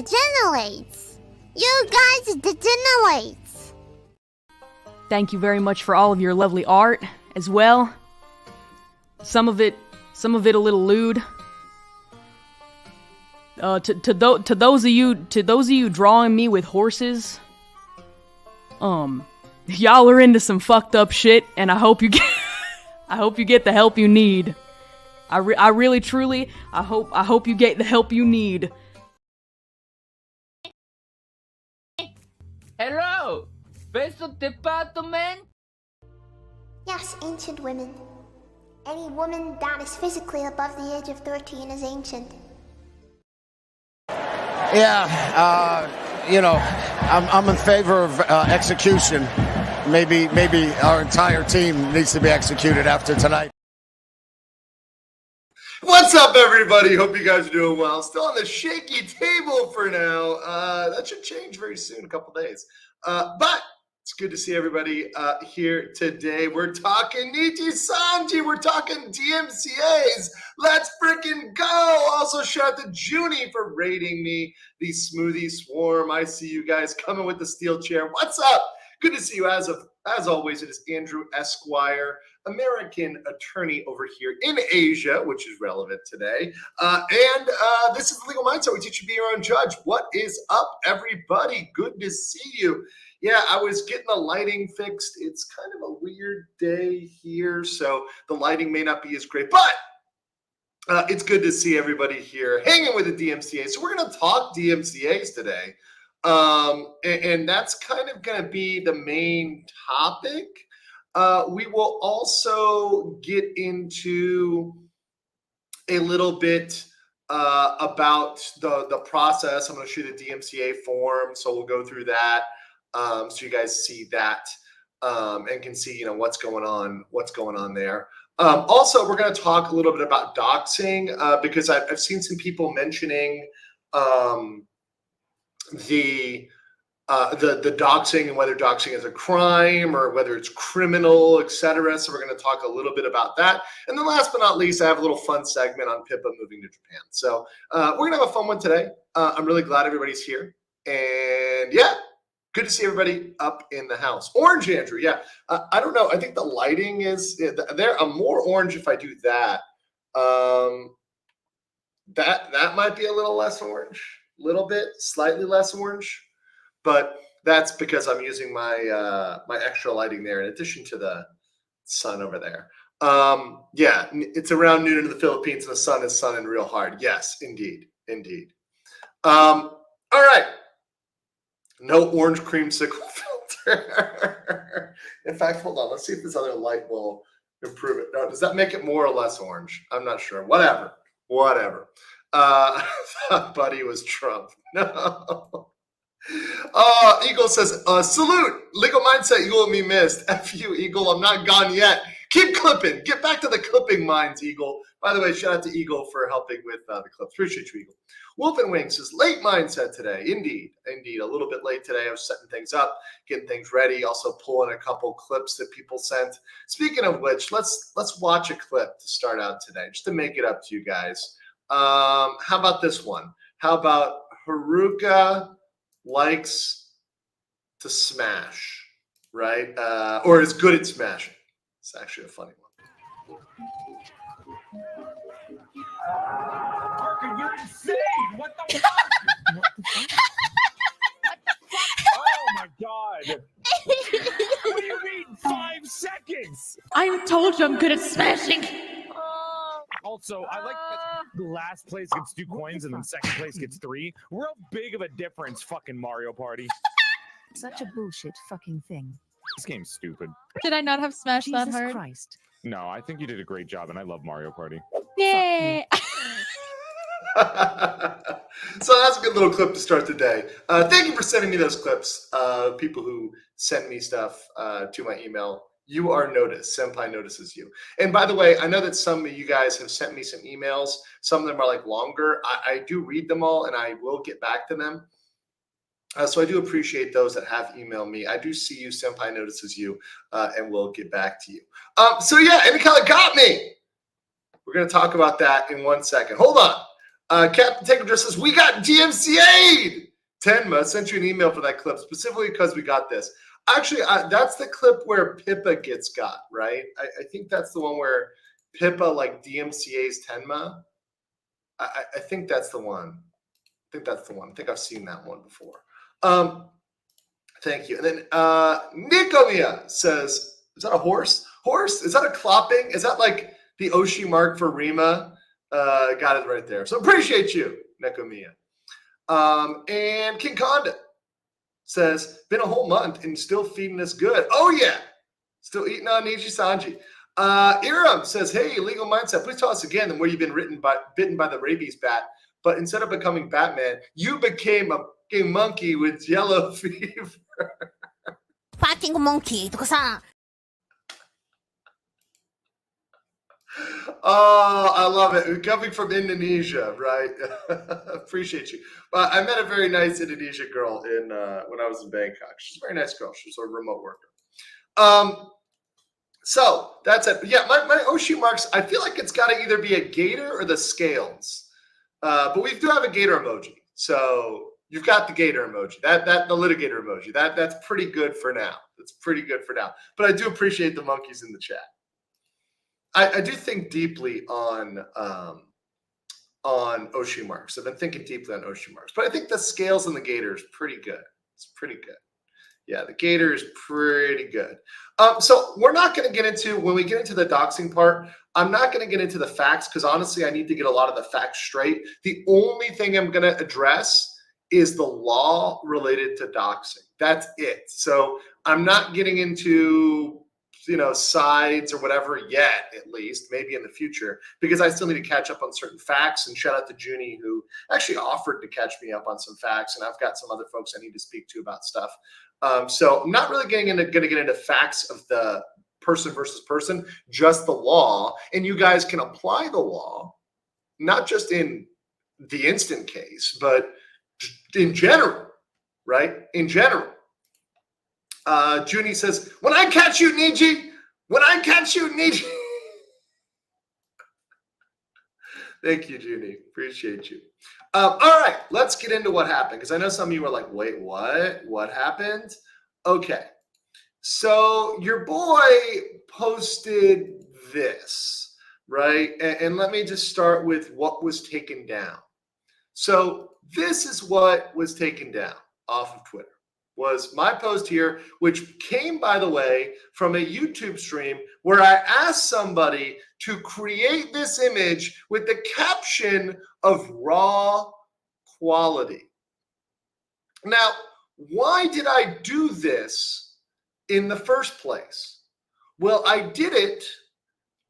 degenerates. You guys degenerates. Thank you very much for all of your lovely art as well. Some of it a little lewd. To those of you drawing me with horses, y'all are into some fucked up shit, and I hope you get the help you need. I really truly hope you get the help you need. Hello, ¿Beso department? Yes, ancient women. Any woman that is physically above the age of 13 is ancient. Yeah, I'm in favor of execution. Maybe our entire team needs to be executed after tonight. What's up, everybody? Hope you guys are doing well. Still on the shaky table for now. That should change very soon, a couple days. But it's good to see everybody here today. We're talking Nichi Sanji. We're talking DMCAs. Let's freaking go. Also, shout out to Junie for rating me. The Smoothie Swarm. I see you guys coming with the steel chair. What's up? Good to see you. As always, it is Andrew Esquire, American attorney over here in Asia, which is relevant today. And this is the Legal Mindset. We teach you to be your own judge. What is up, everybody? Good to see you. Yeah, I was getting the lighting fixed. It's kind of a weird day here, so the lighting may not be as great, but it's good to see everybody here hanging with the DMCA. So we're going to talk DMCAs today, and that's kind of going to be the main topic. We will also get into a little bit about the process. I'm going to show you the DMCA form, so we'll go through that. So you guys see that and can see, what's going on there. Also, we're going to talk a little bit about doxing because I've seen some people mentioning the doxing and whether doxing is a crime or whether it's criminal, etc. So we're going to talk a little bit about that. And then last but not least, I have a little fun segment on Pippa moving to Japan. So we're going to have a fun one today. I'm really glad everybody's here. And yeah. Good to see everybody up in the house. Orange, Andrew. Yeah. I don't know. I think the lighting is there. I'm more orange if I do that. That might be a little less orange, little bit, slightly less orange, but that's because I'm using my my extra lighting there in addition to the sun over there. Yeah, it's around noon in the Philippines and the sun is sunning real hard. Yes, indeed. All right. No orange creamsicle filter. In fact, hold on. Let's see if this other light will improve it. No, does that make it more or less orange? I'm not sure. Whatever. Buddy was Trump. No. Eagle says, salute. Legal Mindset, you will be missed. F you, Eagle. I'm not gone yet. Keep clipping. Get back to the clipping mines, Eagle. By the way, shout out to Eagle for helping with the clips. Appreciate you, Eagle. Wolf and Wings says, late mindset today. Indeed. A little bit late today. I was setting things up, getting things ready, also pulling a couple clips that people sent. Speaking of which, let's watch a clip to start out today, just to make it up to you guys. How about this one? How about Haruka likes to smash, right? Or is good at smashing. It's actually a funny one. Parker, you're insane! What the fuck? Oh my god! What do you mean 5 seconds? I told you I'm good at smashing. Also, I like that the last place gets 2 coins and then second place gets 3. Real big of a difference, fucking Mario Party. Such a bullshit fucking thing. This game's stupid. Did I not have Smash Jesus that hard? Christ. No, I think you did a great job, and I love Mario Party. Yay! So that's a good little clip to start the day. Thank you for sending me those clips. People who send me stuff to my email. You are noticed. Senpai notices you. And by the way, I know that some of you guys have sent me some emails. Some of them are like longer. I do read them all, and I will get back to them. So I do appreciate those that have emailed me. I do see you. Senpai notices you, and we'll get back to you. So yeah, AnyColor got me. We're going to talk about that in 1 second. Hold on. Captain Takedown just says, we got DMCA'd. Tenma sent you an email for that clip specifically because we got this. Actually, that's the clip where Pippa gets got, right? I think that's the one where Pippa like DMCA's Tenma. I think that's the one. I think I've seen that one before. Thank you. And then Nikomia says, is that a horse? Horse? Is that a clopping? Is that like the Oshi mark for Rima? Got it right there. So appreciate you, Nikomia. And King Conda says, been a whole month and still feeding us good. Oh, yeah. Still eating on Niji Sanji. Iram says, hey, Legal Mindset, please tell us again where you've been bitten by the rabies bat, but instead of becoming Batman, you became a fucking monkey with yellow fever. Fucking monkey. Oh, I love it. Coming from Indonesia, right? Appreciate you. I met a very nice Indonesian girl when I was in Bangkok. She's a very nice girl. She's a remote worker. So that's it. Yeah, my Oshi marks, I feel like it's got to either be a gator or the scales. But we do have a gator emoji. So you've got the gator emoji, the litigator emoji. That's pretty good for now. That's pretty good for now. But I do appreciate the monkeys in the chat. I do think deeply on Oshi marks. I've been thinking deeply on Oshi marks. But I think the scales and the gator is pretty good. It's pretty good. Yeah, the gator is pretty good. So we're not going to get into, when we get into the doxing part, I'm not going to get into the facts because honestly, I need to get a lot of the facts straight. The only thing I'm going to address is the law related to doxing. That's it. So I'm not getting into, sides or whatever yet, at least, maybe in the future, because I still need to catch up on certain facts. And shout out to Junie, who actually offered to catch me up on some facts. And I've got some other folks I need to speak to about stuff. So I'm not really going to get into facts of the person versus person, just the law. And you guys can apply the law, not just in the instant case, but in general, right? In general. Junie says, when I catch you, Niji, when I catch you, Niji. Thank you, Junie. Appreciate you. All right, let's get into what happened, because I know some of you were like, wait, what? What happened? Okay. So your boy posted this, right? And let me just start with what was taken down. So this is what was taken down off of Twitter. Was my post here, which came, by the way, from a YouTube stream where I asked somebody to create this image with the caption of raw quality. Now, why did I do this in the first place? Well, I did it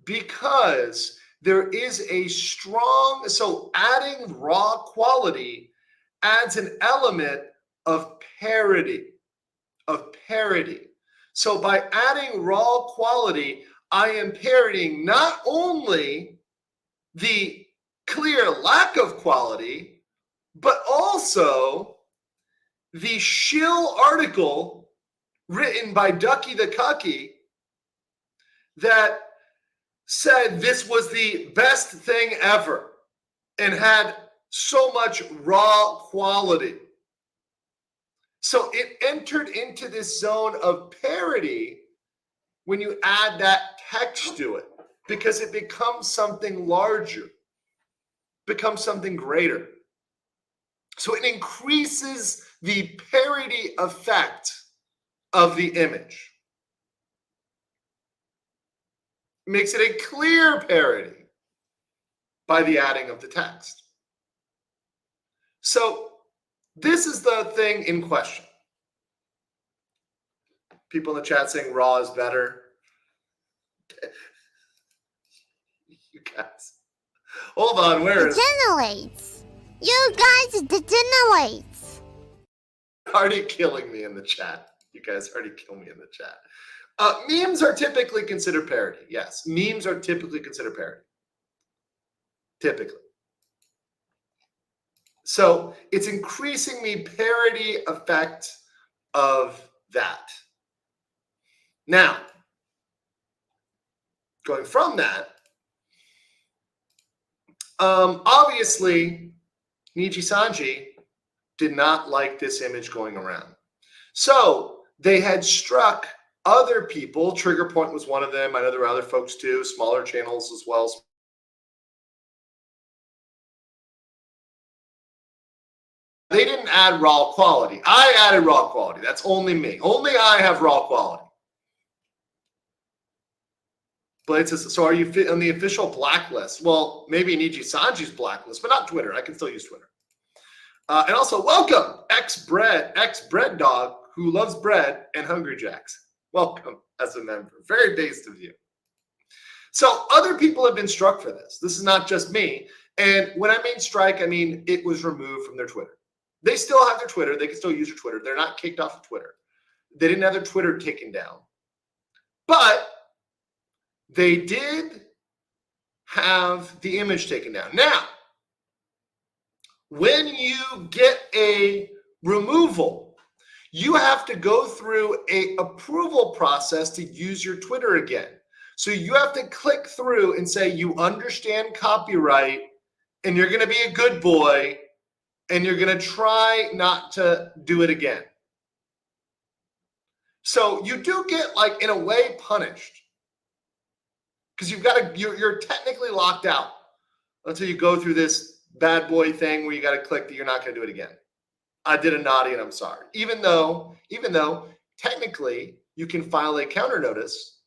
because there is a strong, so adding raw quality adds an element of parity, So by adding raw quality, I am parodying not only the clear lack of quality, but also the shill article written by Ducky the Cucky that said this was the best thing ever and had so much raw quality. So it entered into this zone of parody when you add that text to it, because it becomes something larger, becomes something greater. So it increases the parody effect of the image. Makes it a clear parody by the adding of the text. So this is the thing in question. People in the chat saying raw is better. You guys. Hold on, where is Degenerates. You guys degenerates. already killing me in the chat? You guys already kill me in the chat. Memes are typically considered parody. Yes, memes are typically considered parody. Typically. So it's increasing the parody effect of that. Now, going from that, Obviously, Niji Sanji did not like this image going around. So they had struck other people. Trigger Point was one of them. I know there were other folks too, smaller channels as well. They didn't add raw quality. I added raw quality. That's only me. Only I have raw quality. But it says, so are you on the official blacklist? Well, maybe Niji Sanji's blacklist, but not Twitter. I can still use Twitter. And also, welcome, ex-bread dog who loves bread and Hungry Jacks. Welcome as a member. Very based of you. So other people have been struck for this. This is not just me. And when I mean strike, I mean it was removed from their Twitter. They still have their Twitter. They can still use their Twitter. They're not kicked off of Twitter. They didn't have their Twitter taken down. But they did have the image taken down. Now, when you get a removal, you have to go through a approval process to use your Twitter again. So you have to click through and say you understand copyright and you're going to be a good boy and you're going to try not to do it again. So you do get, like, in a way, punished. Because you're technically locked out until you go through this bad boy thing where you got to click that you're not going to do it again. I did a naughty and I'm sorry. Even though technically you can file a counter notice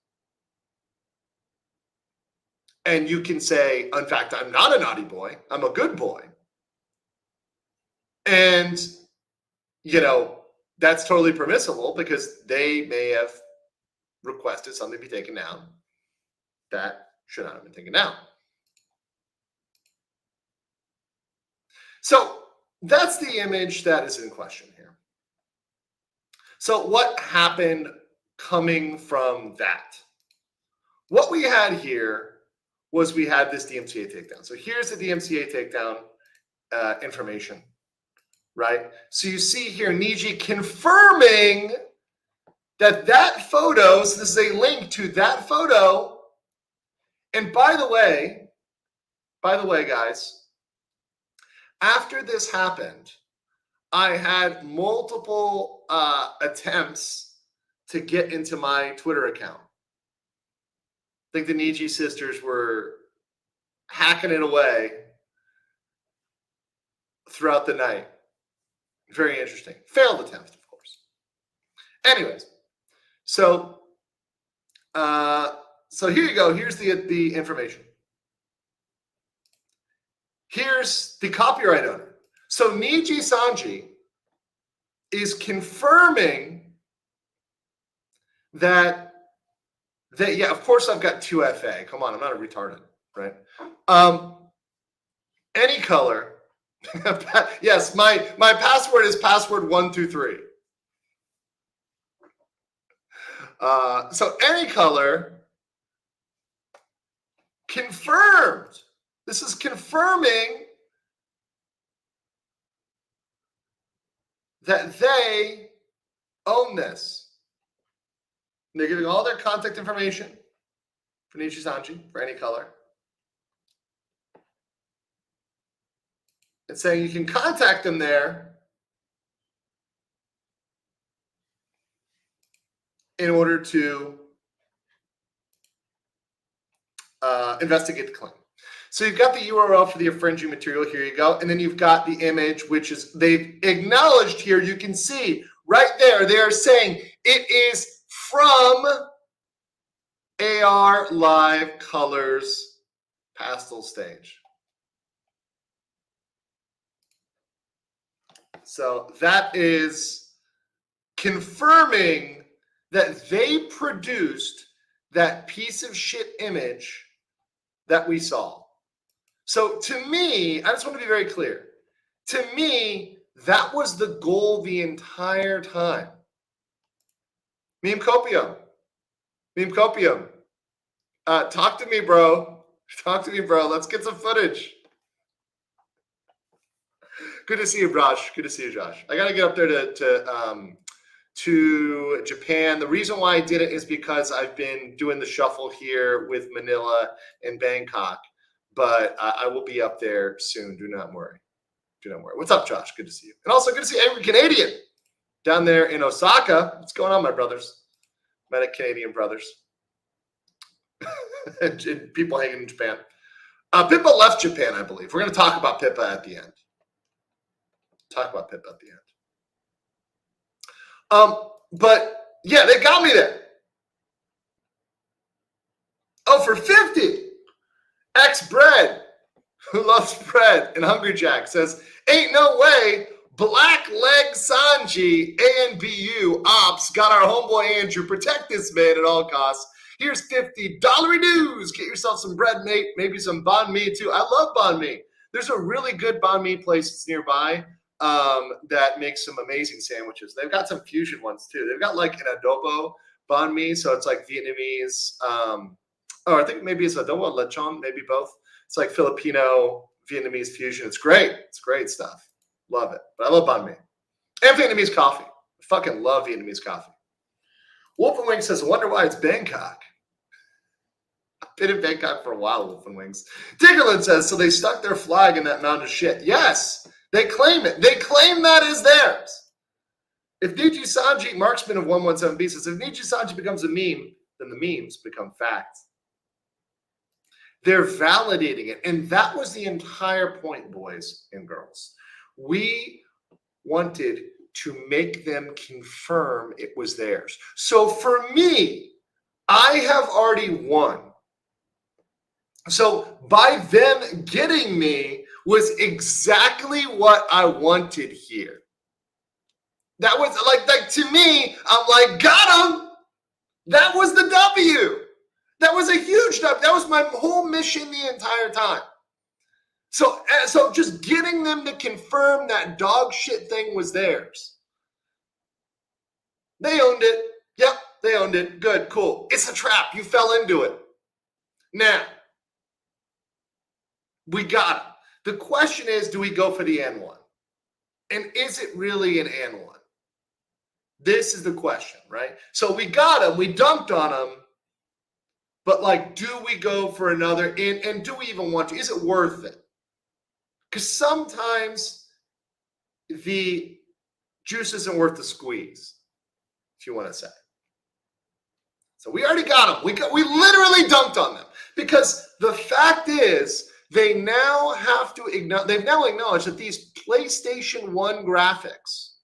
and you can say, in fact, I'm not a naughty boy. I'm a good boy. And, that's totally permissible because they may have requested something to be taken down that should not have been taken down. So that's the image that is in question here. So what happened coming from that? What we had here was we had this DMCA takedown. So here's the DMCA takedown information, right? So you see here Niji confirming that photo, so this is a link to that photo. And by the way, guys, after this happened, I had multiple attempts to get into my Twitter account. I think the Niji sisters were hacking it away throughout the night. Very interesting. Failed attempt, of course. Anyways, so here you go. Here's the information. Here's the copyright owner. So Niji Sanji is confirming that yeah, of course I've got 2FA. Come on, I'm not a retarded, right? AnyColor. Yes, my password is password123. So AnyColor confirmed. This is confirming that they own this. And they're giving all their contact information for Niji Sanji, for AnyColor. It's saying you can contact them there in order to investigate the claim. So you've got the URL for the infringing material. Here you go. And then you've got the image, which is they've acknowledged here. You can see right there. They are saying it is from AR Live Colors Pastel Stage. So that is confirming that they produced that piece of shit image that we saw. So to me, I just want to be very clear. To me, that was the goal the entire time. Meme Copium. Talk to me, bro. Let's get some footage. Good to see you, Josh. I got to get up there to Japan. The reason why I did it is because I've been doing the shuffle here with Manila and Bangkok. but I will be up there soon. Do not worry. Do not worry. What's up, Josh? Good to see you. And also good to see every Canadian down there in Osaka. What's going on, my brothers? My Canadian brothers. And people hanging in Japan. Pippa left Japan, I believe. We're going to talk about Pippa at the end. But yeah, they got me there. Oh, for 50. X-Bread, who loves bread, and Hungry Jack says, ain't no way Black Leg Sanji ANBU Ops got our homeboy Andrew. Protect this man at all costs. Here's $50 dues. Get yourself some bread, mate. Maybe some banh mi too. I love banh mi. There's a really good banh mi place that's nearby that makes some amazing sandwiches. They've got some fusion ones too. They've got like an adobo banh mi, so it's like Vietnamese. I think maybe it's adobo lechon, maybe both. It's like Filipino Vietnamese fusion. It's great. It's great stuff. Love it. But I love banh mi and Vietnamese coffee. I fucking love Vietnamese coffee. Wolf and Wings says, I wonder why it's Bangkok. I've been in Bangkok for a while, Wolf and Wings. Diggerland says, so they stuck their flag in that mound of shit. Yes, they claim it. They claim that is theirs. If Niji Sanji, Marksman of 117B says, if Niji Sanji becomes a meme, then the memes become facts. They're validating it. And that was the entire point, boys and girls. We wanted to make them confirm it was theirs. So for me, I have already won. So by them getting me was exactly what I wanted here. That was like to me, I'm like, got him. That was the W. That was a huge W. That was my whole mission the entire time. So just getting them to confirm that dog shit thing was theirs. They owned it. Yep, they owned it. Good, cool. It's a trap. You fell into it. Now, we got it. The question is, do we go for the N1? And is it really an N1? This is the question, right? So we got him. We dunked on him. But, like, do we go for another? And do we even want to? Is it worth it? Because sometimes the juice isn't worth the squeeze, if you want to say. So we already got them. We literally dunked on them. Because the fact is, they now have to they've now acknowledged that these PlayStation 1 graphics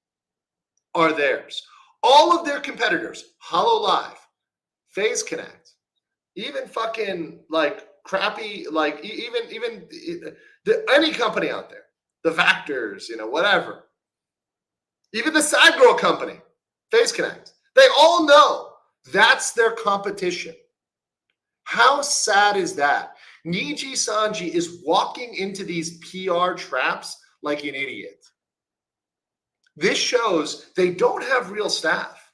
are theirs. All of their competitors, HoloLive, FaZe Connect, even fucking like crappy, like even any company out there, the Vactors, whatever, even the Side Girl company, FaZe Connect, they all know that's their competition. How sad is that? Niji Sanji is walking into these PR traps like an idiot. This shows they don't have real staff.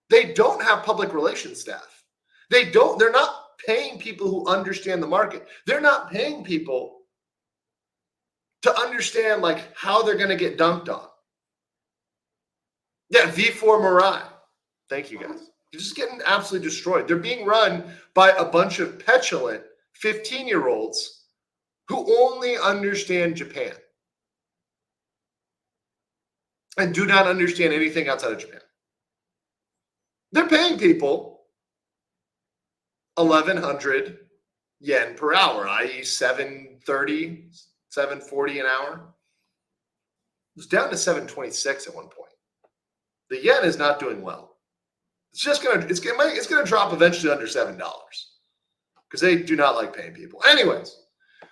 They don't have public relations staff. They're not paying people who understand the market. They're not paying people to understand like how they're going to get dunked on. Yeah, V4 Mirai. Thank you guys. They're just getting absolutely destroyed. They're being run by a bunch of petulant 15-year-olds who only understand Japan and do not understand anything outside of Japan. They're paying people 1,100 yen per hour, i.e. 730, 740 an hour. It was down to 726 at one point. The yen is not doing well. It's gonna drop eventually under $7 because they do not like paying people. Anyways,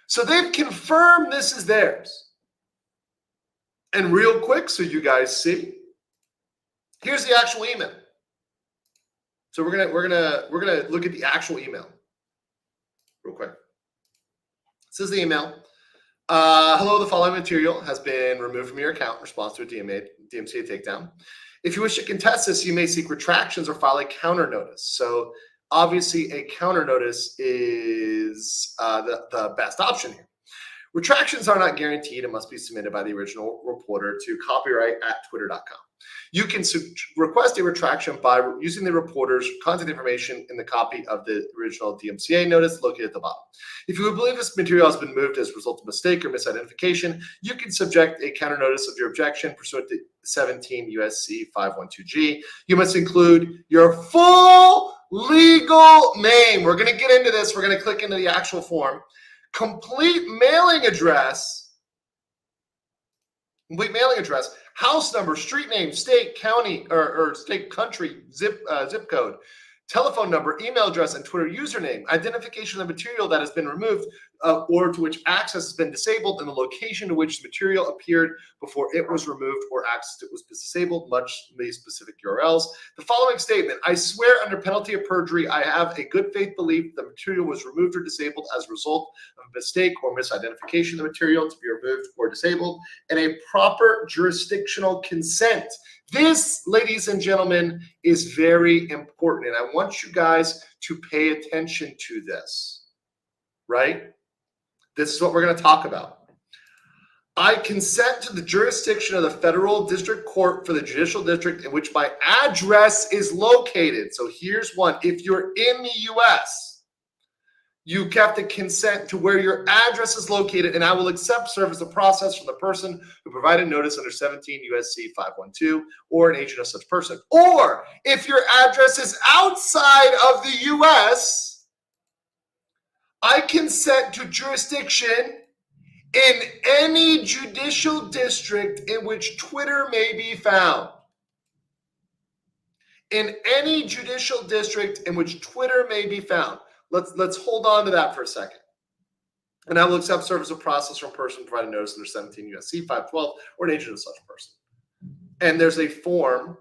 so they've confirmed this is theirs. And real quick, so you guys see, here's the actual email. So we're gonna look at the actual email real quick. This is the email. Hello, the following material has been removed from your account in response to a DMCA takedown. If you wish to contest this, you may seek retractions or file a counter notice. So obviously a counter notice is the best option here. Retractions are not guaranteed and must be submitted by the original reporter to copyright@twitter.com. You can request a retraction by using the reporter's contact information in the copy of the original DMCA notice located at the bottom. If you believe this material has been moved as a result of mistake or misidentification, you can subject a counter notice of your objection pursuant to 17 USC 512G. You must include your full legal name. We're going to get into this. We're going to click into the actual form. Complete mailing address, house number, street name, state, county, or state, country, zip code, telephone number, email address, and Twitter username, identification of the material that has been removed or to which access has been disabled, and the location to which the material appeared before it was removed or access to it was disabled, much the specific URLs. The following statement: I swear under penalty of perjury, I have a good faith belief the material was removed or disabled as a result of a mistake or misidentification of the material to be removed or disabled, and a proper jurisdictional consent. This, ladies and gentlemen, is very important, and I want you guys to pay attention to this, right? This is what we're going to talk about. I consent to the jurisdiction of the federal district court for the judicial district in which my address is located. So here's one. If you're in the U.S., you have to consent to where your address is located, and I will accept service of process from the person who provided notice under 17 USC 512 or an agent of such person. Or if your address is outside of the U.S., I consent to jurisdiction in any judicial district in which Twitter may be found. In any judicial district in which Twitter may be found. Let's hold on to that for a second. And I will accept service of process from a person providing notice under 17 USC 512 or an agent of such person. And there's a form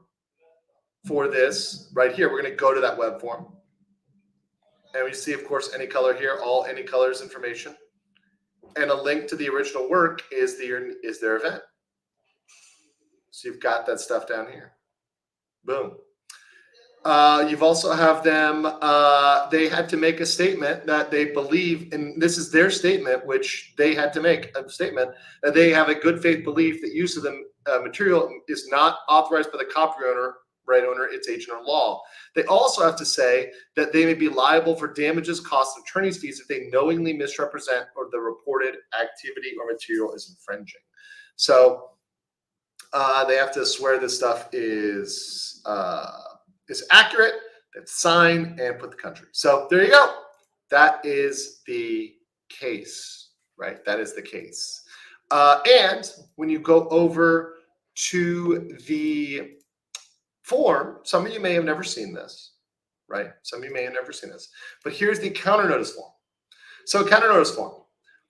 for this right here. We're going to go to that web form. And we see, of course, AnyColor here, all AnyColor's information. And a link to the original work is their event. So you've got that stuff down here. Boom. You've also have them, they had to make a statement that they believe, and this is their statement, which they had to make a statement, that they have a good faith belief that use of the material is not authorized by the copyright owner, its agent, or law. They also have to say that they may be liable for damages, costs, and attorney's fees if they knowingly misrepresent or the reported activity or material is infringing. So they have to swear this stuff is accurate, then sign and put the country. So there you go. That is the case, right? That is the case. And when you go over to the form, some of you may have never seen this, right? Some of you may have never seen this. But here's the counter notice form. So counter notice form.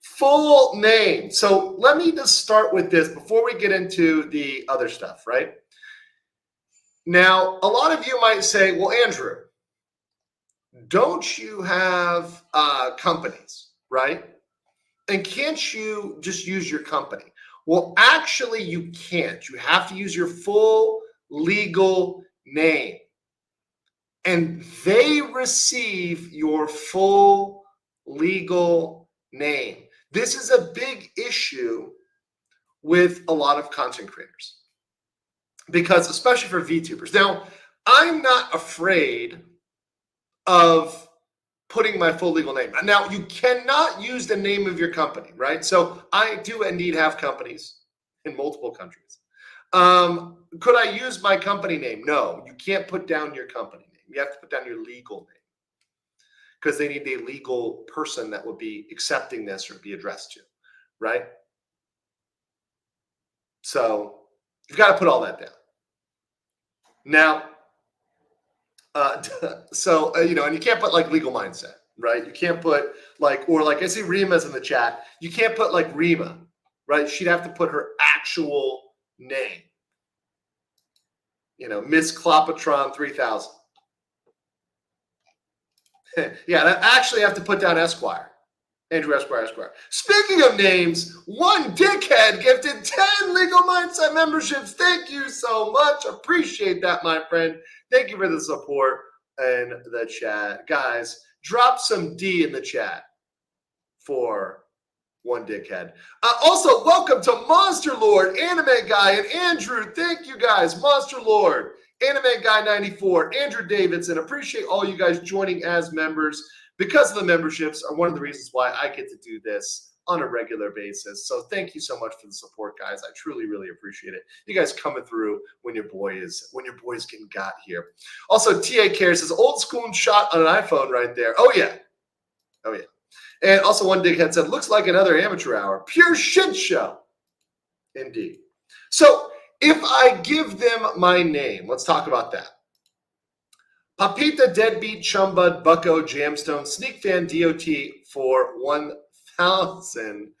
Full name. So let me just start with this before we get into the other stuff, right? Now, a lot of you might say, well, Andrew, don't you have companies, right? And can't you just use your company? Well, actually, you can't. You have to use your full legal name. And they receive your full legal name. This is a big issue with a lot of content creators. Because especially for VTubers. Now, I'm not afraid of putting my full legal name. Now, you cannot use the name of your company, right? So I do indeed have companies in multiple countries. Could I use my company name? No, you can't put down your company name. You have to put down your legal name because they need a legal person that would be accepting this or be addressed to, right? So you've got to put all that down. Now, you know, and you can't put like legal mindset, right? You can't put like, or like I see Rima's in the chat. You can't put like Rima, right? She'd have to put her actual name. You know, Miss Clopatron 3000. Yeah, I actually have to put down Esquire. Andrew Esquire. Speaking of names, one dickhead gifted 10 Legal Mindset memberships. Thank you so much. Appreciate that, my friend. Thank you for the support in the chat. Guys, drop some D in the chat for One dickhead. Also, welcome to Monster Lord, Anime Guy, and Andrew. Thank you guys. Monster Lord, Anime Guy 94, Andrew Davidson. Appreciate all you guys joining as members. Because of the memberships are one of the reasons why I get to do this on a regular basis. So thank you so much for the support, guys. I truly, really appreciate it. You guys coming through when your boy's getting got here. Also, TA Care says old school shot on an iPhone right there. Oh yeah. Oh yeah. And also one dickhead said, looks like another amateur hour. Pure shit show. Indeed. So if I give them my name, let's talk about that. Papita, Deadbeat, Chumbud, Bucko, Jamstone, Sneak Fan, DOT for 1,000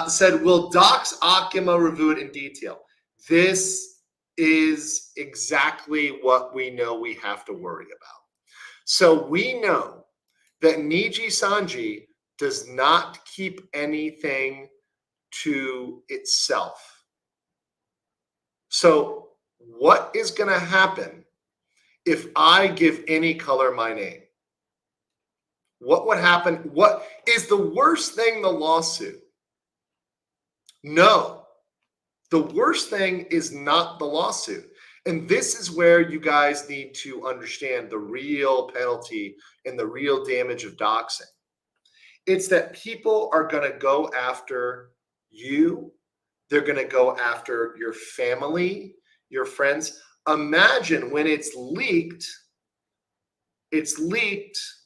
said, will Dox Akima review it in detail? This is exactly what we know we have to worry about. So we know that Niji Sanji does not keep anything to itself. So what is going to happen if I give AnyColor my name? What would happen? What is the worst thing, the lawsuit? No, the worst thing is not the lawsuit. And this is where you guys need to understand the real penalty and the real damage of doxing. It's that people are going to go after you. They're going to go after your family, your friends. Imagine when it's leaked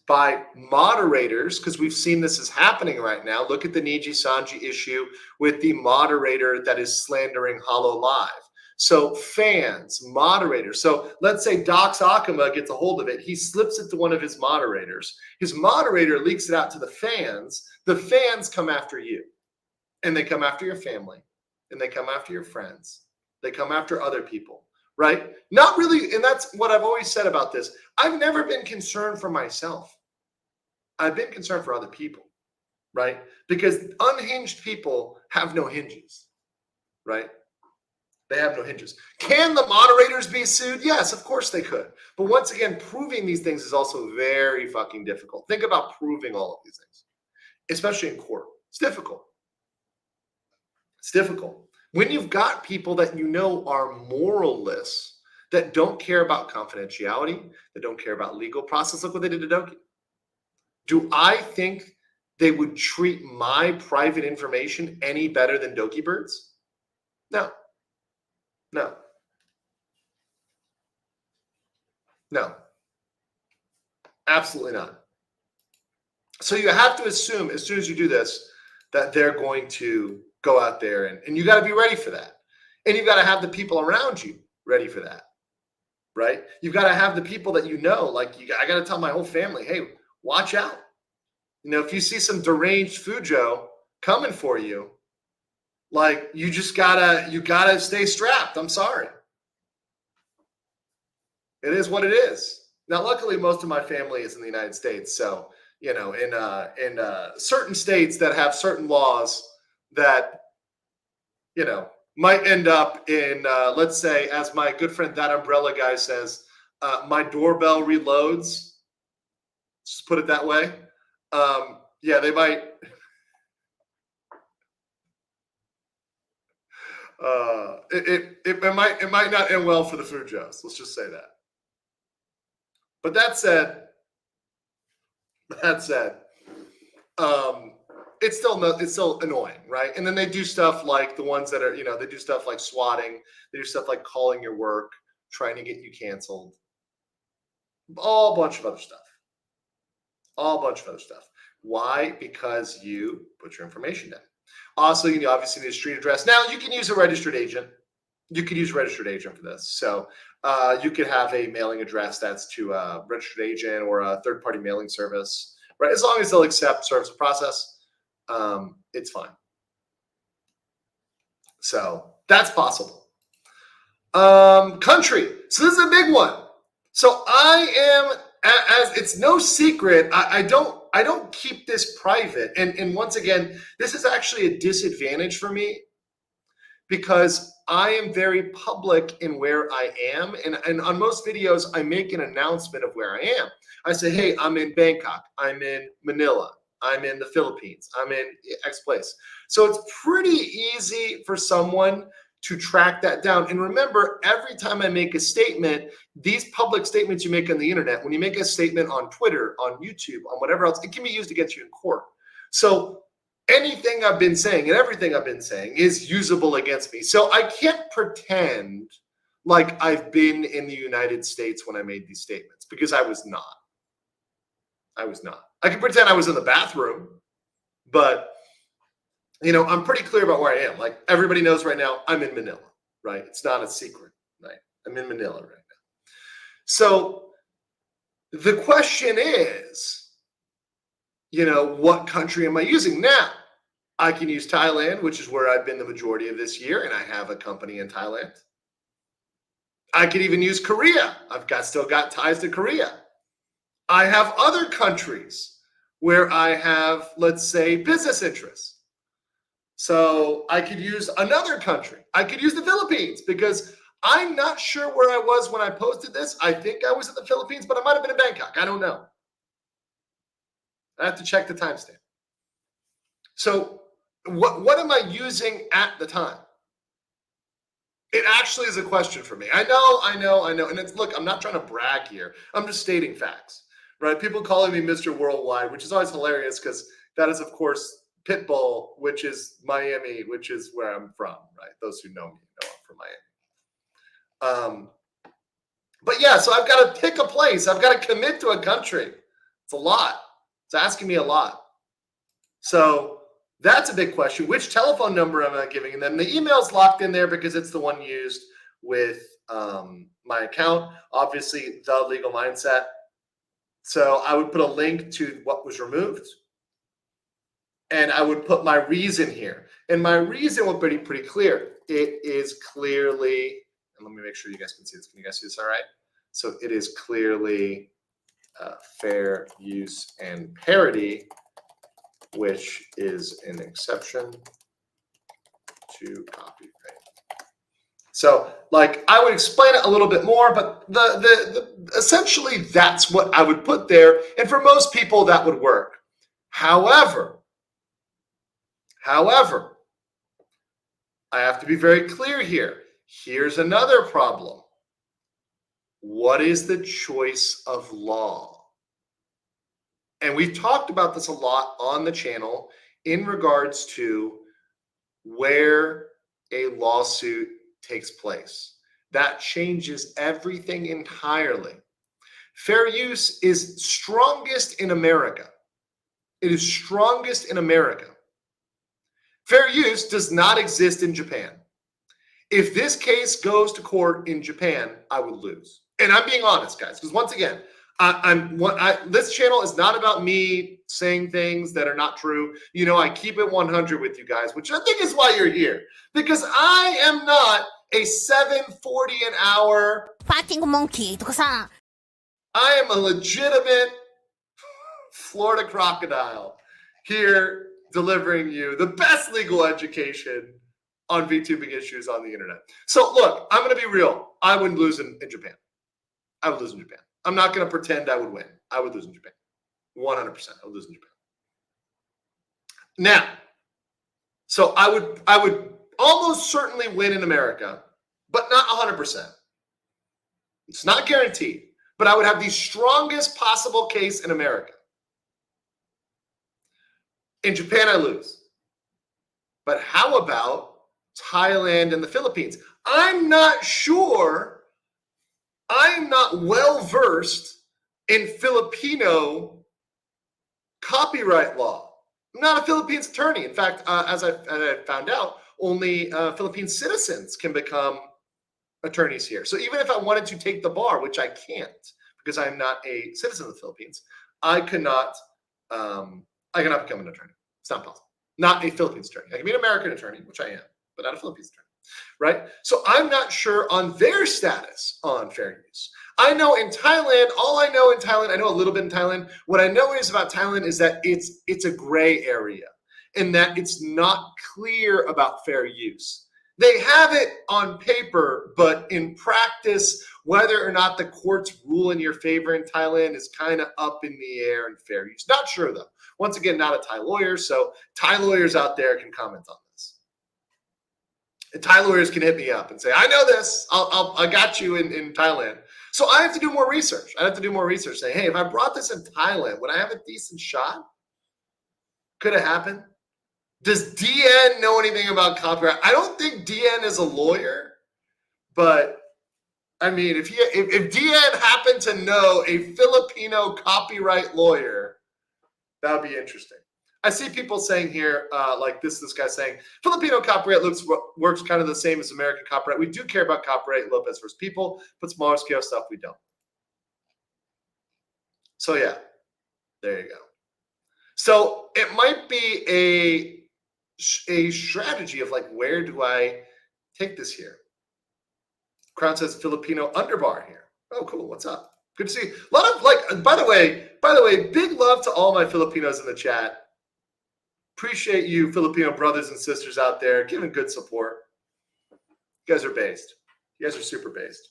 by moderators, because we've seen this is happening right now. Look at the Niji Sanji issue with the moderator that is slandering Hollow Live. So fans, moderators. So let's say Dox Akima gets a hold of it. He slips it to one of his moderators. His moderator leaks it out to the fans. The fans come after you. And they come after your family. And they come after your friends. They come after other people. Right? Not really. And that's what I've always said about this. I've never been concerned for myself. I've been concerned for other people. Right? Because unhinged people have no hinges. Right? They have no hinges. Can the moderators be sued? Yes, of course they could. But once again, proving these things is also very fucking difficult. Think about proving all of these things, especially in court. It's difficult. It's difficult. When you've got people that you know are moralless, that don't care about confidentiality, that don't care about legal process. Look what they did to Doki. Do I think they would treat my private information any better than Doki Bird's? No. No. No. Absolutely not. So you have to assume as soon as you do this that they're going to go out there and you got to be ready for that. And you've got to have the people around you ready for that. Right? You've got to have the people that you know, like I got to tell my whole family, hey, watch out. You know, if you see some deranged Fujo coming for you, like you gotta stay strapped. I'm sorry. It is what it is. Now, luckily, most of my family is in the United States. So, you know, in certain states that have certain laws that, you know, might end up in, let's say, as my good friend That Umbrella Guy says, my doorbell reloads. Just put it that way. Yeah, they might. It might not end well for the Fujos. Let's just say that. But that said, it's still annoying, right? And then they do stuff like the ones that are, you know, they do stuff like swatting. They do stuff like calling your work, trying to get you canceled. All bunch of other stuff. Why? Because you put your information down. Also, you obviously need a street address. Now, you can use a registered agent. You could use a registered agent for this. So you could have a mailing address that's to a registered agent or a third-party mailing service, right? As long as they'll accept service of process, it's fine. So that's possible. Country. So this is a big one. So I am, as it's no secret, I don't keep this private. And once again, this is actually a disadvantage for me because I am very public in where I am. And on most videos, I make an announcement of where I am. I say, hey, I'm in Bangkok. I'm in Manila. I'm in the Philippines. I'm in X place. So it's pretty easy for someone to track that down. And remember, every time I make a statement, these public statements you make on the internet, when you make a statement on Twitter, on YouTube, on whatever else, it can be used against you in court. So anything I've been saying and everything I've been saying is usable against me. So I can't pretend like I've been in the United States when I made these statements, because I was not. I was not. I can pretend I was in the bathroom, but you know, I'm pretty clear about where I am. Like everybody knows right now, I'm in Manila, right? It's not a secret, right? I'm in Manila right now. So the question is, you know, what country am I using? Now, I can use Thailand, which is where I've been the majority of this year, and I have a company in Thailand. I could even use Korea. Still got ties to Korea. I have other countries where I have, let's say, business interests. So I could use another country. I could use the Philippines, because I'm not sure where I was when I posted this. I think I was in the Philippines, but I might have been in Bangkok. I don't know. I have to check the timestamp. So what am I using at the time? It actually is a question for me. I know. And it's, look, I'm not trying to brag here. I'm just stating facts, right? People calling me Mr. Worldwide, which is always hilarious, because that is, of course, Pitbull, which is Miami, which is where I'm from, right? Those who know me know I'm from Miami. But yeah, so I've got to pick a place. I've got to commit to a country. It's a lot. It's asking me a lot. So that's a big question. Which telephone number am I giving them? The email's locked in there because it's the one used with my account. Obviously, The Legal Mindset. So I would put a link to what was removed. And I would put my reason here. And my reason will be pretty clear. It is clearly, and let me make sure you guys can see this. Can you guys see this all right? So it is clearly fair use and parity, which is an exception to copyright. So, like, I would explain it a little bit more, but essentially that's what I would put there. And for most people, that would work. However, I have to be very clear here. Here's another problem. What is the choice of law? And we've talked about this a lot on the channel in regards to where a lawsuit takes place. That changes everything entirely. Fair use is strongest in America. It is strongest in America. Fair use does not exist in Japan. If this case goes to court in Japan, I would lose. And I'm being honest, guys, because once again, this channel is not about me saying things that are not true. You know, I keep it 100 with you guys, which I think is why you're here. Because I am not a $7.40 an hour Fighting monkey. I am a legitimate Florida crocodile here delivering you the best legal education on VTubing issues on the internet. So look, I'm going to be real. I wouldn't lose in Japan. I would lose in Japan. I'm not going to pretend I would win. I would lose in Japan. 100%. I would lose in Japan. Now, so I would almost certainly win in America, but not 100%. It's not guaranteed, but I would have the strongest possible case in America. In Japan, I lose. But how about Thailand and the Philippines? I'm not sure. I'm not well versed in Filipino copyright law. I'm not a Philippines attorney. In fact, as I found out, only Philippine citizens can become attorneys here. So even if I wanted to take the bar, which I can't because I'm not a citizen of the Philippines, I cannot become an attorney. It's not possible. Not a Philippines attorney. I can be an American attorney, which I am, but not a Philippines attorney, right? So I'm not sure on their status on fair use. I know in Thailand, I know a little bit in Thailand. What I know is about Thailand is that it's a gray area and that it's not clear about fair use. They have it on paper, but in practice, whether or not the courts rule in your favor in Thailand is kind of up in the air and fair use. Not sure though. Once again, not a Thai lawyer, so Thai lawyers out there can comment on this. And Thai lawyers can hit me up and say, I know this. I got you in Thailand. So I have to do more research. I have to do more research. Say, hey, if I brought this in Thailand, would I have a decent shot? Could it happen? Does DN know anything about copyright? I don't think DN is a lawyer, but I mean, if DN happened to know a Filipino copyright lawyer, that would be interesting. I see people saying here, like this guy saying, Filipino copyright works kind of the same as American copyright. We do care about copyright, Lopez versus people, but smaller scale stuff we don't. So yeah, there you go. So it might be a strategy of like, where do I take this here? Crown says Filipino underbar here. Oh, cool. What's up? Good to see you. A lot of like, by the way, big love to all my Filipinos in the chat. Appreciate you, Filipino brothers and sisters out there, giving good support. You guys are based. You guys are super based.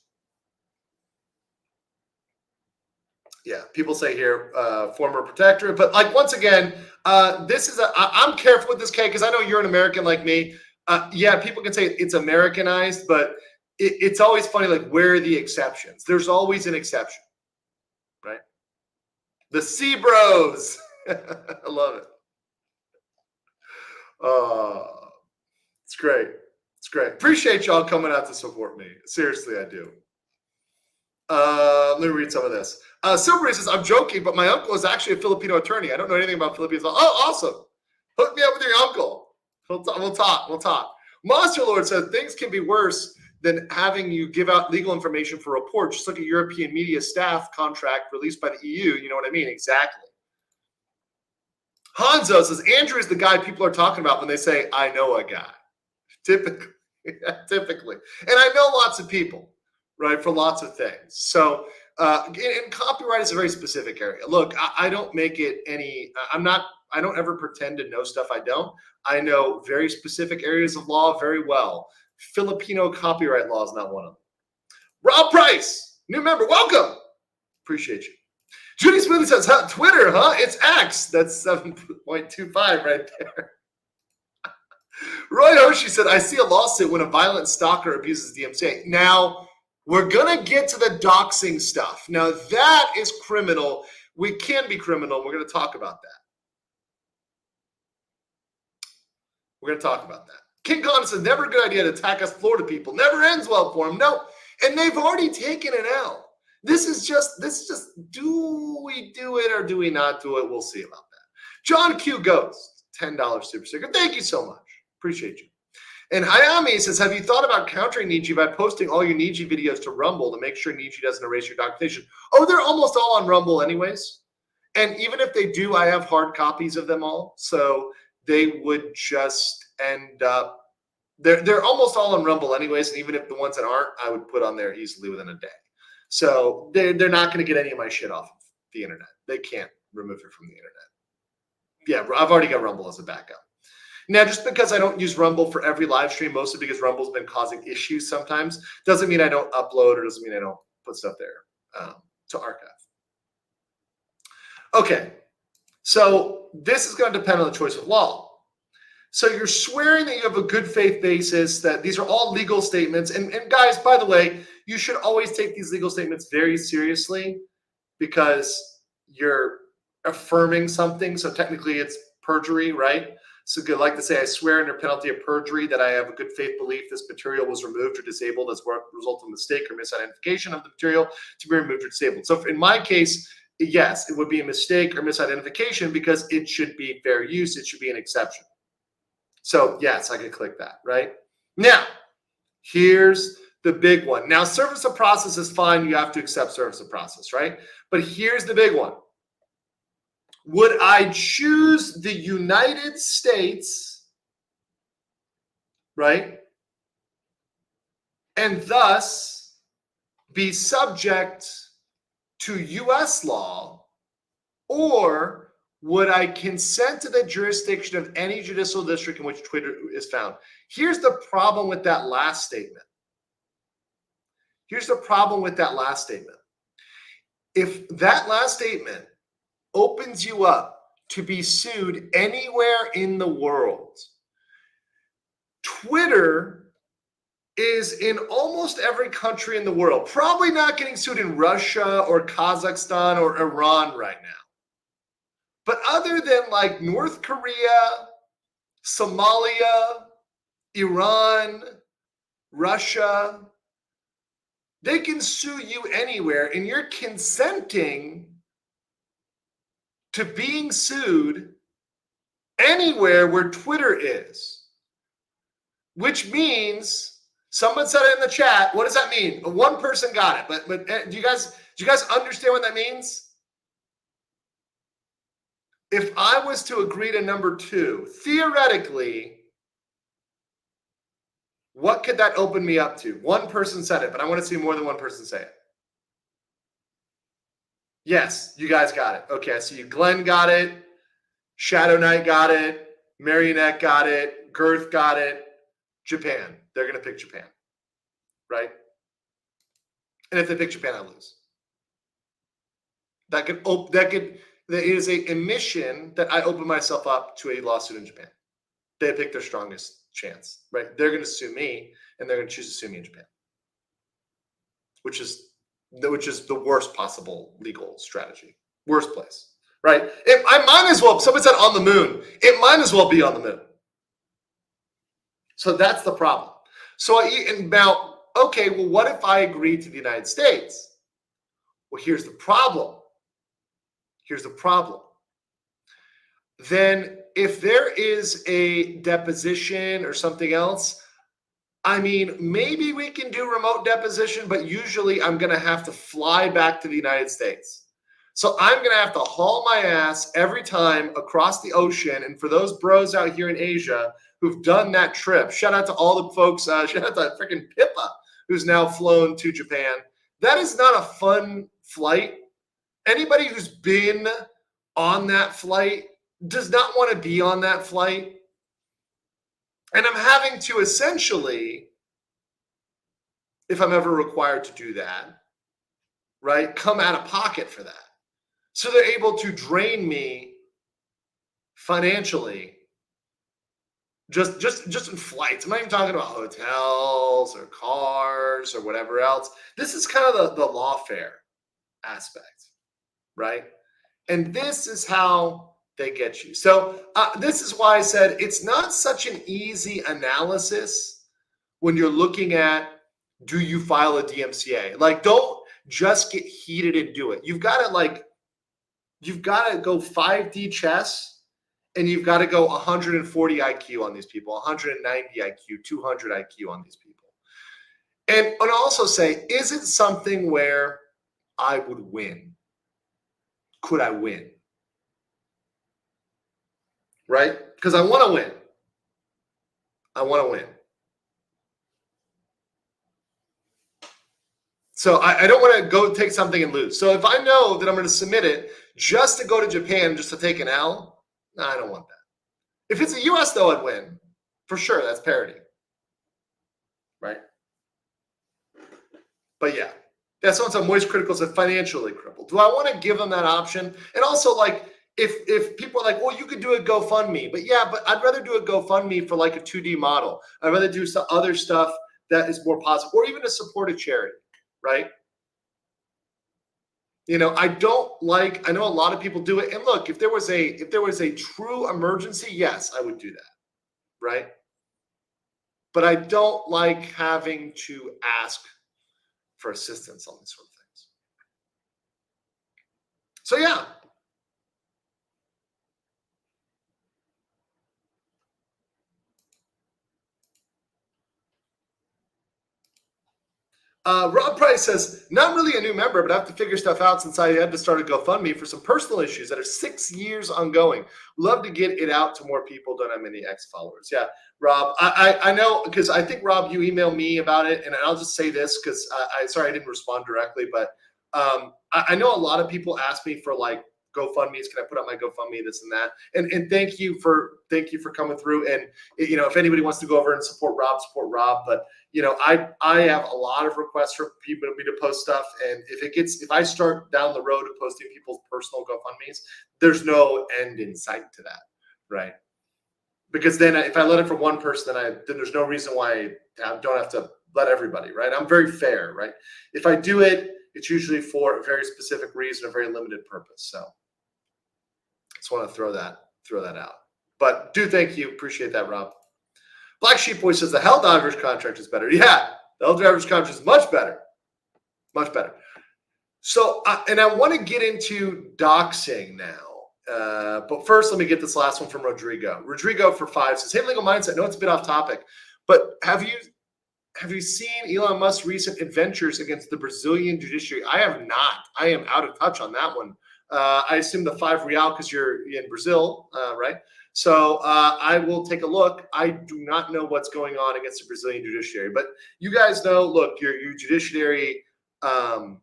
Yeah, people say here, former protectorate, but like once again, this is I'm careful with this, Kay, because I know you're an American like me. Yeah, people can say it's Americanized, but it's always funny, like, where are the exceptions? There's always an exception, right? The C Bros. I love it. It's great. It's great. Appreciate y'all coming out to support me. Seriously, I do. Let me read some of this. Silvery says, I'm joking, but my uncle is actually a Filipino attorney. I don't know anything about Philippines. Oh, awesome. Hook me up with your uncle. We'll talk. Monster Lord says, things can be worse than having you give out legal information for a report. Just look at European media staff contract released by the EU. You know what I mean? Exactly. Hanzo says, Andrew is the guy people are talking about when they say, I know a guy. Typically. And I know lots of people, right, for lots of things. So, and copyright is a very specific area. Look, I don't make it any, I don't ever pretend to know stuff I don't. I know very specific areas of law very well. Filipino copyright law is not one of them. Rob Price, new member, welcome. Appreciate you. Judy Smoothie says, Twitter, huh? It's X. That's 7.25 right there. Roy Hoshi said, I see a lawsuit when a violent stalker abuses DMCA. Now, we're going to get to the doxing stuff. Now, that is criminal. We can be criminal. We're going to talk about that. We're going to talk about that. King Khan says, never a good idea to attack us Florida people. Never ends well for them. No. And they've already taken an L. This is just, do we do it or do we not do it? We'll see about that. John Q. Ghost, $10 super sticker. Thank you so much. Appreciate you. And Hayami says, have you thought about countering Niji by posting all your Niji videos to Rumble to make sure Niji doesn't erase your documentation? Oh, they're almost all on Rumble anyways. And even if they do, I have hard copies of them all. So they would just end up, they're almost all on Rumble anyways. And even if the ones that aren't, I would put on there easily within a day. So they're not going to get any of my shit off of the internet. They can't remove it from the internet. Yeah, I've already got Rumble as a backup. Now, just because I don't use Rumble for every live stream, mostly because Rumble's been causing issues sometimes, doesn't mean I don't upload or doesn't mean I don't put stuff there to archive. Okay, so this is going to depend on the choice of law. So you're swearing that you have a good faith basis, that these are all legal statements. And guys, by the way, you should always take these legal statements very seriously because you're affirming something. So technically it's perjury, right? So good, like to say, I swear under penalty of perjury that I have a good faith belief this material was removed or disabled as a result of mistake or misidentification of the material to be removed or disabled. So in my case, yes, it would be a mistake or misidentification because it should be fair use. It should be an exception. So yes, I could click that, right? Now, here's the big one. Now, service of process is fine. You have to accept service of process, right? But here's the big one. Would I choose the United States, right, and thus be subject to U.S. law, or would I consent to the jurisdiction of any judicial district in which Twitter is found? Here's the problem with that last statement. Here's the problem with that last statement. If that last statement opens you up to be sued anywhere in the world, Twitter is in almost every country in the world, probably not getting sued in Russia or Kazakhstan or Iran right now. But other than like North Korea, Somalia, Iran, Russia, they can sue you anywhere, and you're consenting to being sued anywhere where Twitter is. Which means, someone said it in the chat, what does that mean? One person got it, but do you guys understand what that means? If I was to agree to number 2, theoretically, what could that open me up to? One person said it, but I want to see more than one person say it. Yes, you guys got it. Okay, I see you. Glenn got it. Shadow Knight got it. Marionette got it. Girth got it. Japan. They're going to pick Japan. Right? And if they pick Japan, I lose. There is a admission that I open myself up to a lawsuit in Japan. They pick their strongest chance, right? They're going to sue me, and they're going to choose to sue me in Japan, which is the worst possible legal strategy. Worst place, right? I might as well, someone said on the moon, it might as well be on the moon. So that's the problem. So now, okay, well, what if I agree to the United States? Well, here's the problem. Here's the problem. Then if there is a deposition or something else, I mean, maybe we can do remote deposition, but usually I'm going to have to fly back to the United States. So I'm going to have to haul my ass every time across the ocean. And for those bros out here in Asia who've done that trip, shout out to all the folks, shout out to freaking Pippa, who's now flown to Japan. That is not a fun flight. Anybody who's been on that flight does not want to be on that flight. And I'm having to essentially, if I'm ever required to do that, right, come out of pocket for that. So they're able to drain me financially just in flights. I'm not even talking about hotels or cars or whatever else. This is kind of the lawfare aspect, right? And this is how they get you. So this is why I said it's not such an easy analysis when you're looking at, do you file a DMCA? Like, don't just get heated and do it. You've got to go 5D chess, and you've got to go 140 IQ on these people, 190 IQ, 200 IQ on these people. And also say, is it something where I would win? Could I win? Right? Because I want to win. I want to win. So I don't want to go take something and lose. So if I know that I'm going to submit it just to go to Japan, just to take an L, no, I don't want that. If it's the US, though, I'd win. For sure, that's parity. Right? But yeah. That's someone said Moist Critical said financially crippled. Do I want to give them that option? And also, like, if people are like, well, you could do a GoFundMe. But yeah, but I'd rather do a GoFundMe for like a 2D model. I'd rather do some other stuff that is more positive, or even to support a charity, right? You know, I know a lot of people do it. And look, if there was a true emergency, yes, I would do that, right? But I don't like having to ask for assistance on these sort of things. So yeah. Rob Price says, not really a new member, but I have to figure stuff out since I had to start a GoFundMe for some personal issues that are 6 years ongoing. Love to get it out to more people. Don't have many ex-followers. Yeah, Rob, I know, because I think, Rob, you emailed me about it, and I'll just say this because sorry I didn't respond directly, but I know a lot of people ask me for like GoFundMe's. Can I put up my GoFundMe? This and that. And thank you for coming through. And if anybody wants to go over and support Rob. But I have a lot of requests for people me to post stuff. And if I start down the road of posting people's personal GoFundMe's, there's no end in sight to that, right? Because then if I let it from one person, then there's no reason why I don't have to let everybody, right? I'm very fair, right? If I do it, it's usually for a very specific reason, a very limited purpose. So just want to throw that out. But do thank you. Appreciate that, Rob. Black Sheep Boy says the Hell Divers contract is better. Yeah, the Hell Divers contract is much better. Much better. So, and I want to get into doxing now. But first, let me get this last one from Rodrigo. Rodrigo for 5 says, hey, Legal Mindset, I know it's a bit off topic, but have you seen Elon Musk's recent adventures against the Brazilian judiciary? I have not. I am out of touch on that one. I assume the 5 real because you're in Brazil, right? So I will take a look. I do not know what's going on against the Brazilian judiciary, but you guys know, look, your judiciary, your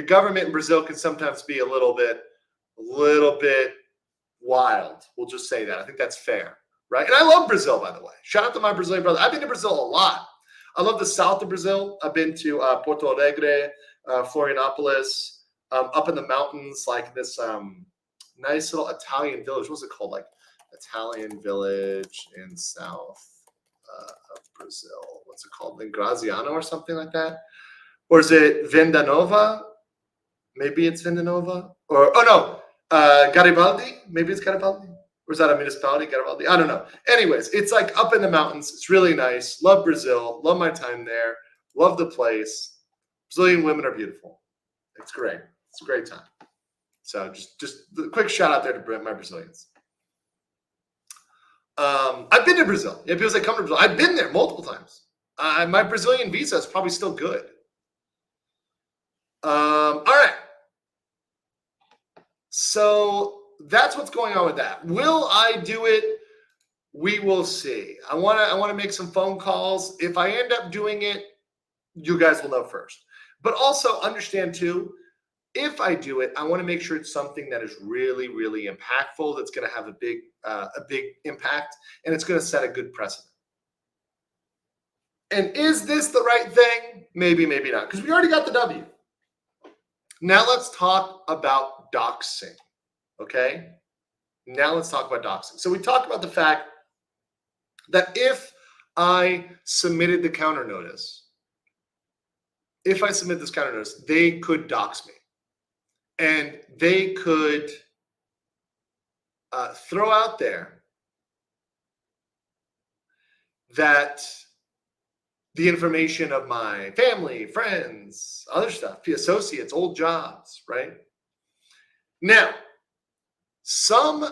government in Brazil can sometimes be a little bit wild. We'll just say that. I think that's fair, right? And I love Brazil, by the way. Shout out to my Brazilian brother. I've been to Brazil a lot. I love the south of Brazil. I've been to Porto Alegre, Florianopolis, up in the mountains, like this nice little Italian village. What's it called? Like Italian village in south of Brazil. What's it called? Graziano or something like that? Or is it Venda Nova? Maybe it's Venda Nova. Garibaldi? Maybe it's Garibaldi? Or is that a municipality, Garibaldi? I don't know. Anyways, it's like up in the mountains. It's really nice. Love Brazil. Love my time there. Love the place. Brazilian women are beautiful. It's great. It's a great time. So just a quick shout out there to my Brazilians. I've been to Brazil. Yeah, people say come to Brazil. I've been there multiple times. My Brazilian visa is probably still good. All right. So that's what's going on with that. Will I do it? We will see. I want to make some phone calls. If I end up doing it, you guys will know first. But also understand too, if I do it, I want to make sure it's something that is really, really impactful. That's going to have a big impact, and it's going to set a good precedent. And is this the right thing? Maybe, maybe not, because we already got the W. Now let's talk about doxing. Okay. Now let's talk about doxing. So we talked about the fact that if I submitted the counter notice, they could dox me. And they could throw out there that the information of my family, friends, other stuff, associates, old jobs, right? Now, some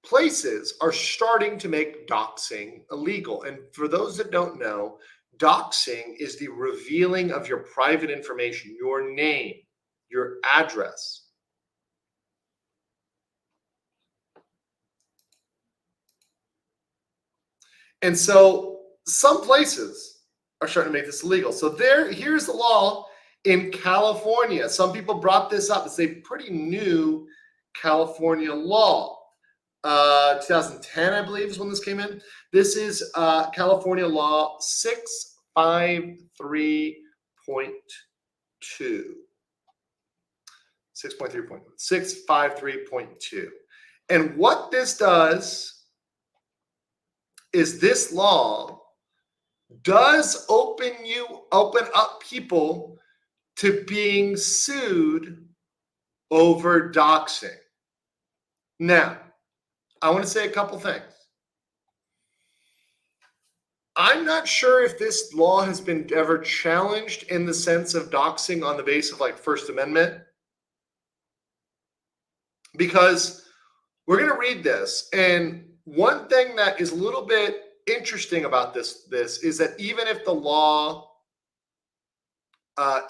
places are starting to make doxing illegal. And for those that don't know, doxing is the revealing of your private information, your name, your address. And so some places are starting to make this illegal. So here's the law in California. Some people brought this up. It's a pretty new California law. 2010, I believe, is when this came in. This is California law 653.2. 653.2. And what this does is this law does open up people to being sued over doxing. Now, I want to say a couple things. I'm not sure if this law has been ever challenged in the sense of doxing on the basis of like First Amendment, because we're going to read this, and one thing that is a little bit interesting about this is that even if the law,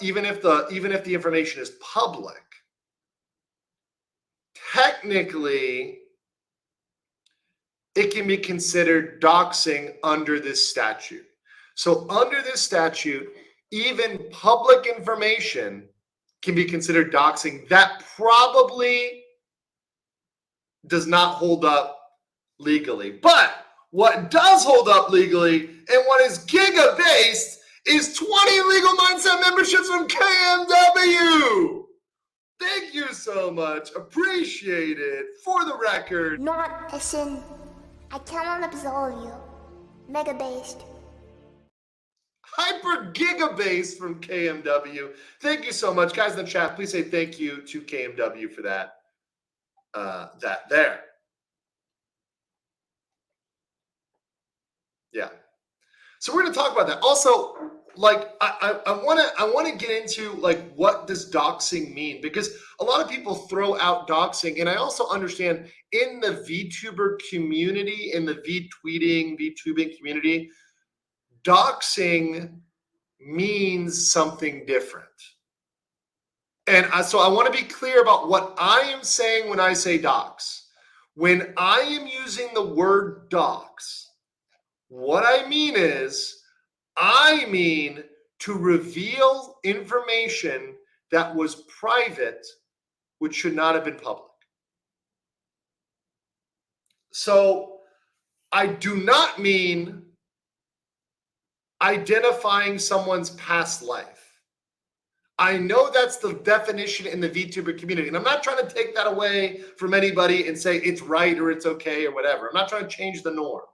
even if the information is public, technically it can be considered doxing under this statute. So under this statute, even public information can be considered doxing. That probably does not hold up legally. But what does hold up legally and what is giga-based is 20 Legal Mindset memberships from KMW. Thank you so much. Appreciate it. For the record. Not as in, I cannot absolve you. Mega based. Hyper Gigabase from KMW. Thank you so much. Guys in the chat, please say thank you to KMW for that. That there. Yeah. So we're going to talk about that. Also, like I want to get into like what does doxing mean, because a lot of people throw out doxing, and I also understand in the VTuber community, in the VTubing community, doxing means something different. And so I want to be clear about what I am saying when I say dox. When I am using the word dox, what I mean is, I mean to reveal information that was private, which should not have been public. So I do not mean identifying someone's past life. I know that's the definition in the VTuber community, and I'm not trying to take that away from anybody and say it's right or it's okay or whatever. I'm not trying to change the norm.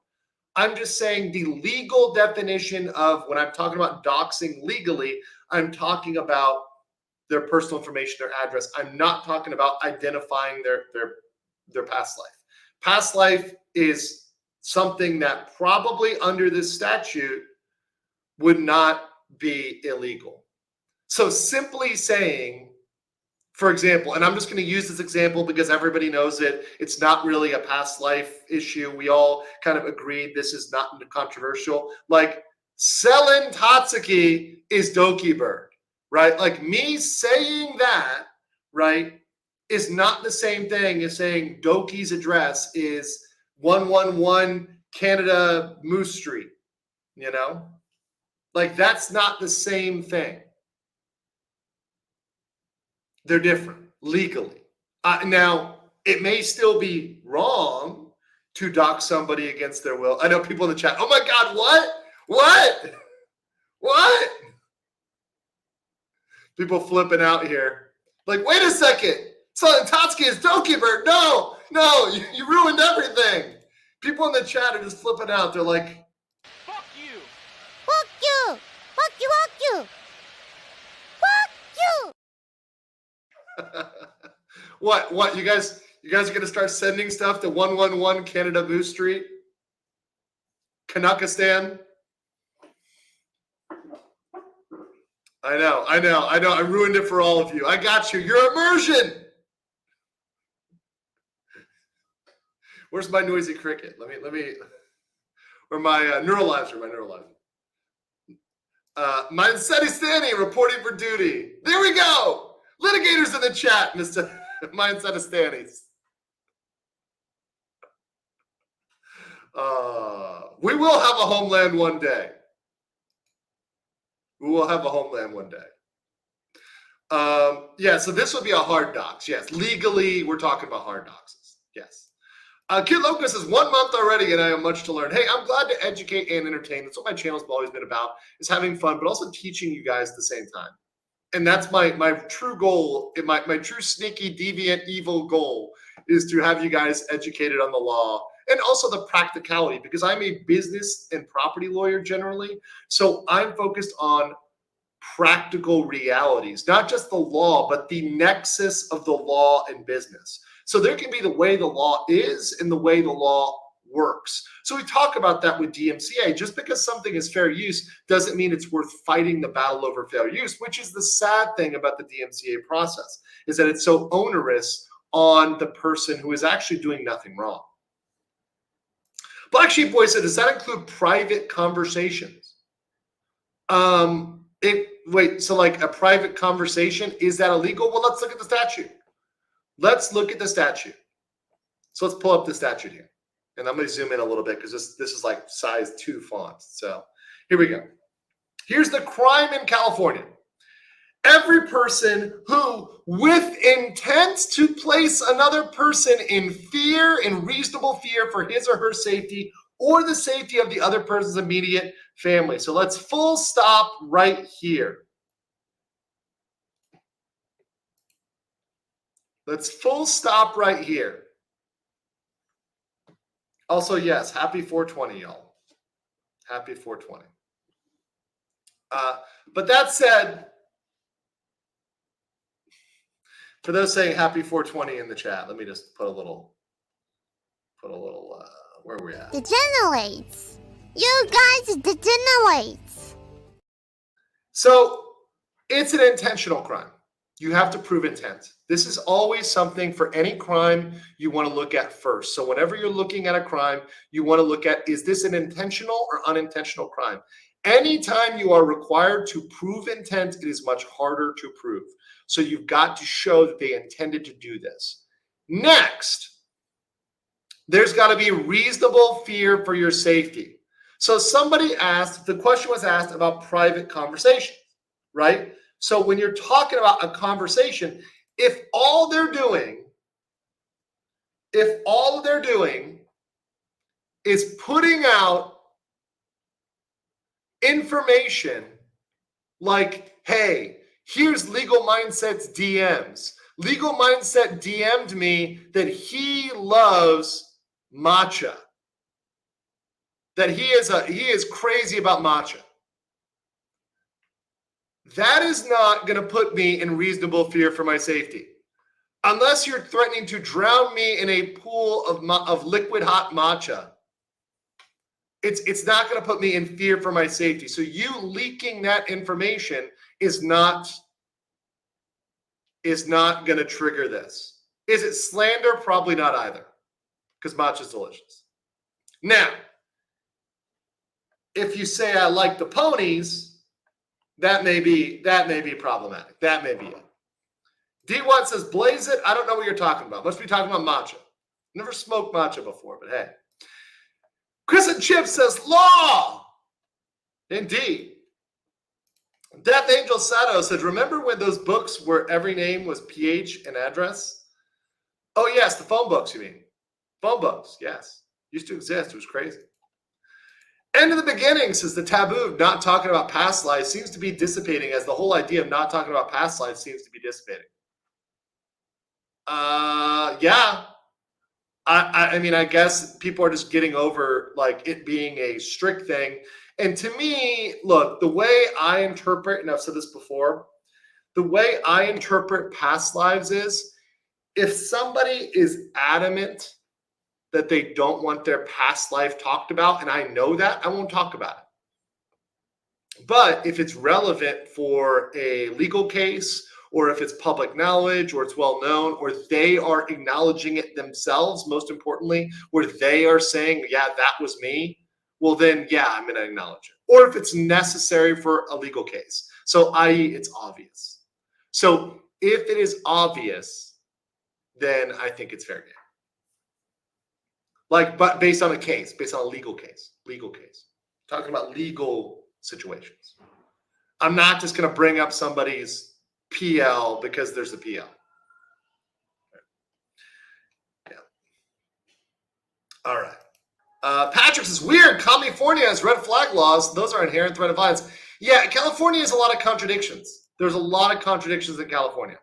I'm just saying the legal definition of when I'm talking about doxing legally, I'm talking about their personal information, their address. I'm not talking about identifying their past life. Past life is something that probably under this statute would not be illegal. So simply saying, for example, and I'm just going to use this example because everybody knows it. It's not really a past life issue. We all kind of agreed this is not controversial. Like Selen Tatsuki is Doki Bird, right? Like me saying that, right, is not the same thing as saying Doki's address is 111 Canada Moose Street, you know? Like that's not the same thing. They're different legally. Now, it may still be wrong to dox somebody against their will. I know people in the chat, oh my God, what? What? What? People flipping out here. Like, wait a second. Selen Tatsuki is Doki Bird. No, you ruined everything. People in the chat are just flipping out. They're like, Fuck you! Fuck you! Fuck you, fuck you! Fuck you! What? You guys are gonna start sending stuff to 111 Canada Moose Street? Kanakistan? I know. I ruined it for all of you. I got you. Your immersion. Where's my noisy cricket? Let me. Or my neuralizer. My Seedy Stanny reporting for duty. There we go. Litigators in the chat, Mr. Mindset of Stannies. We will have a homeland one day. Yeah, so this would be a hard dox. Yes, legally, we're talking about hard doxes. Yes. Kid Loco says, 1 month already and I have much to learn. Hey, I'm glad to educate and entertain. That's what my channel's always been about, is having fun, but also teaching you guys at the same time. And that's my true goal, my true sneaky, deviant, evil goal is to have you guys educated on the law and also the practicality, because I'm a business and property lawyer generally. So I'm focused on practical realities, not just the law, but the nexus of the law and business. So there can be the way the law is and the way the law works. So we talk about that with DMCA. Just because something is fair use doesn't mean it's worth fighting the battle over fair use, which is the sad thing about the DMCA process, is that it's so onerous on the person who is actually doing nothing wrong. Black Sheep Boy said, does that include private conversations? Wait, so like a private conversation, is that illegal? Well, let's look at the statute. So let's pull up the statute here. And I'm going to zoom in a little bit because this is like size 2 fonts. So here we go. Here's the crime in California. Every person who, with intent to place another person in fear, in reasonable fear for his or her safety or the safety of the other person's immediate family. So let's full stop right here. Let's full stop right here. Also, yes, happy 420, y'all. Happy 420. But that said, for those saying happy 420 in the chat, let me just put a little, where are we at? Degenerates. You guys degenerates. So it's an intentional crime. You have to prove intent. This is always something for any crime you want to look at first. So whenever you're looking at a crime, you want to look at, is this an intentional or unintentional crime? Anytime you are required to prove intent, it is much harder to prove. So you've got to show that they intended to do this. Next, there's got to be reasonable fear for your safety. So somebody asked, the question was asked about private conversation, right? So when you're talking about a conversation, if all they're doing is putting out information like, hey, here's Legal Mindset's DMs. Legal Mindset DM'd me that he loves matcha. That he is crazy about matcha. That is not going to put me in reasonable fear for my safety. Unless you're threatening to drown me in a pool of liquid hot matcha. It's not going to put me in fear for my safety. So you leaking that information is not going to trigger this. Is it slander? Probably not either, because matcha is delicious. Now, if you say I like the ponies, that may be problematic. That may be it. D1 says, blaze it. I don't know what you're talking about. Must be talking about matcha. Never smoked matcha before, but hey. Chris and Chip says, law. Indeed. Death Angel Sato says, remember when those books where every name was PH and address? Oh, yes, the phone books, you mean. Phone books, yes. Used to exist. It was crazy. End of the beginning says the taboo of not talking about past lives seems to be dissipating as the whole idea of not talking about past lives seems to be dissipating. Yeah. I mean, I guess people are just getting over like it being a strict thing. And to me, look, the way I interpret, and I've said this before, the way I interpret past lives is if somebody is adamant that they don't want their past life talked about, and I know that, I won't talk about it. But if it's relevant for a legal case, or if it's public knowledge, or it's well known, or they are acknowledging it themselves, most importantly, where they are saying, yeah, that was me, well then, yeah, I'm going to acknowledge it. Or if it's necessary for a legal case. So i.e. it's obvious. So if it is obvious, then I think it's fair game. Like, but based on a case, based on a legal case, talking about legal situations. I'm not just going to bring up somebody's PL because there's a PL. Yeah. All right. Patrick says, weird. California has red flag laws. Those are inherent threat of violence. Yeah, California has a lot of contradictions. There's a lot of contradictions in California.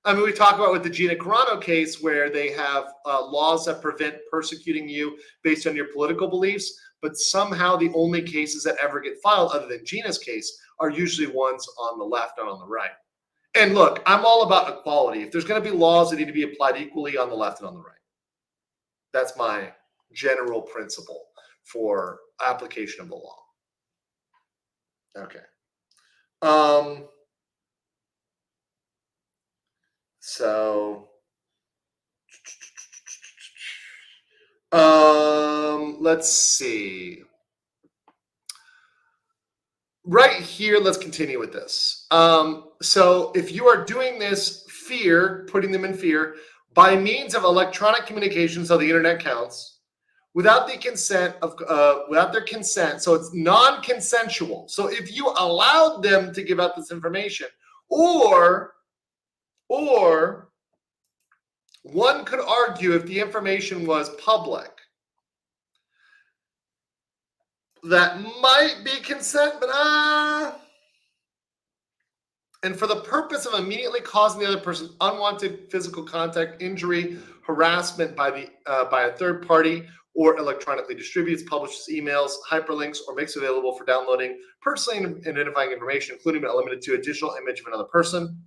I mean, we talk about with the Gina Carano case where they have laws that prevent persecuting you based on your political beliefs, but somehow the only cases that ever get filed other than Gina's case are usually ones on the left, not on the right. And look, I'm all about equality. If there's going to be laws that need to be applied equally on the left and on the right. That's my general principle for application of the law. Okay. So, let's see. Right here, let's continue with this. So if you are doing this fear, putting them in fear, by means of electronic communication, so the internet counts, without the consent of, without their consent, so it's non-consensual. So if you allowed them to give out this information, Or one could argue if the information was public, that might be consent, but and for the purpose of immediately causing the other person unwanted physical contact, injury, harassment by a third party, or electronically distributes, publishes emails, hyperlinks, or makes available for downloading personally identifying information, including but not limited to a digital image of another person,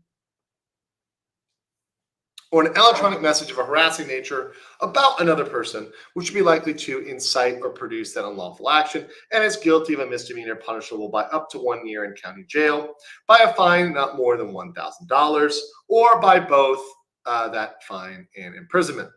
or an electronic message of a harassing nature about another person, which would be likely to incite or produce that unlawful action, and is guilty of a misdemeanor punishable by up to 1 year in county jail, by a fine not more than $1,000, or by both that fine and imprisonment.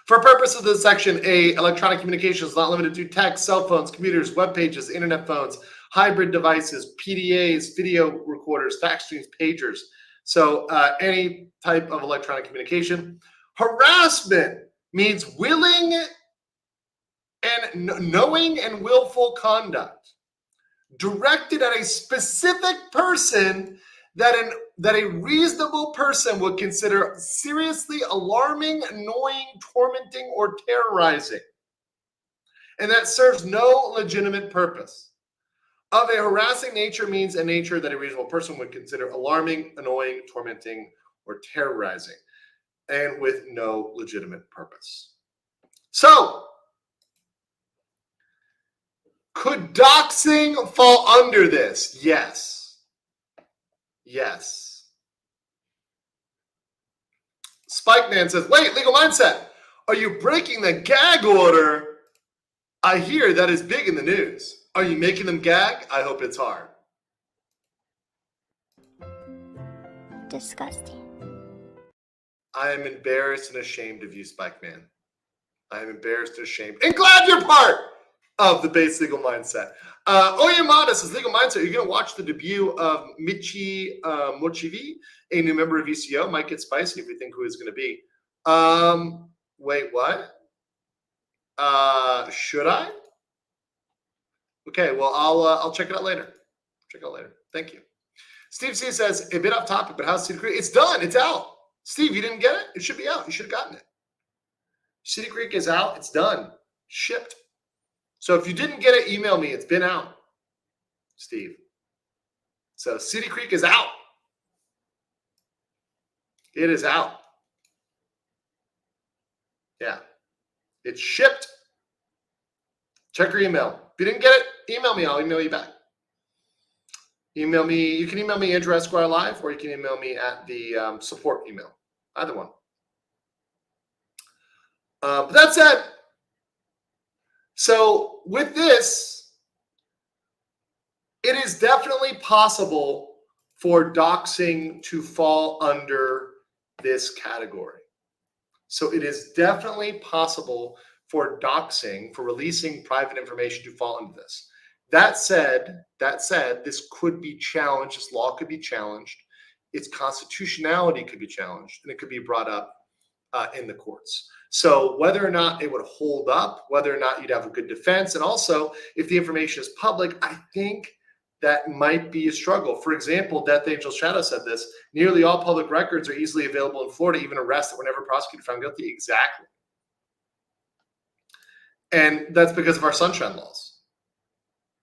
For purposes of this section, electronic communication is not limited to text, cell phones, computers, web pages, internet phones, hybrid devices, PDAs, video recorders, fax streams, pagers. So any type of electronic communication. Harassment means willing and knowing and willful conduct directed at a specific person that a reasonable person would consider seriously alarming, annoying, tormenting, or terrorizing, and that serves no legitimate purpose. Of a harassing nature means a nature that a reasonable person would consider alarming, annoying, tormenting, or terrorizing, and with no legitimate purpose. So, could doxing fall under this? Yes. Yes. Spike Man says, wait, legal mindset. Are you breaking the gag order? I hear that is big in the news. Are you making them gag? I hope it's hard. Disgusting. I am embarrassed and ashamed of you, Spike Man. I am embarrassed and ashamed. And glad you're part of the base legal mindset. Oyamada says, legal mindset, you're going to watch the debut of Michi Mochivi, a new member of VCO. Might get spicy if you think who it's going to be. Wait, what? Should I? Okay, well, I'll check it out later. Thank you. Steve C says, a bit off topic, but how's Seedy Creek? It's done. It's out. Steve, you didn't get it? It should be out. You should have gotten it. Seedy Creek is out. It's done. Shipped. So if you didn't get it, email me. It's been out, Steve. So Seedy Creek is out. It is out. Yeah. It's shipped. Check your email. If you didn't get it, email me. I'll email you back. Email me. You can email me Andrew Esquire Live, or you can email me at the support email. Either one. But that said, so with this, it is definitely possible for doxing to fall under this category. So it is definitely possible for doxing, for releasing private information to fall into this. That said, this could be challenged. This law could be challenged. Its constitutionality could be challenged, and it could be brought up in the courts. So whether or not it would hold up, whether or not you'd have a good defense, and also if the information is public, I think that might be a struggle. For example, Death Angel Shadow said this, nearly all public records are easily available in Florida, even arrests that were never prosecuted, found guilty. Exactly. And that's because of our sunshine laws.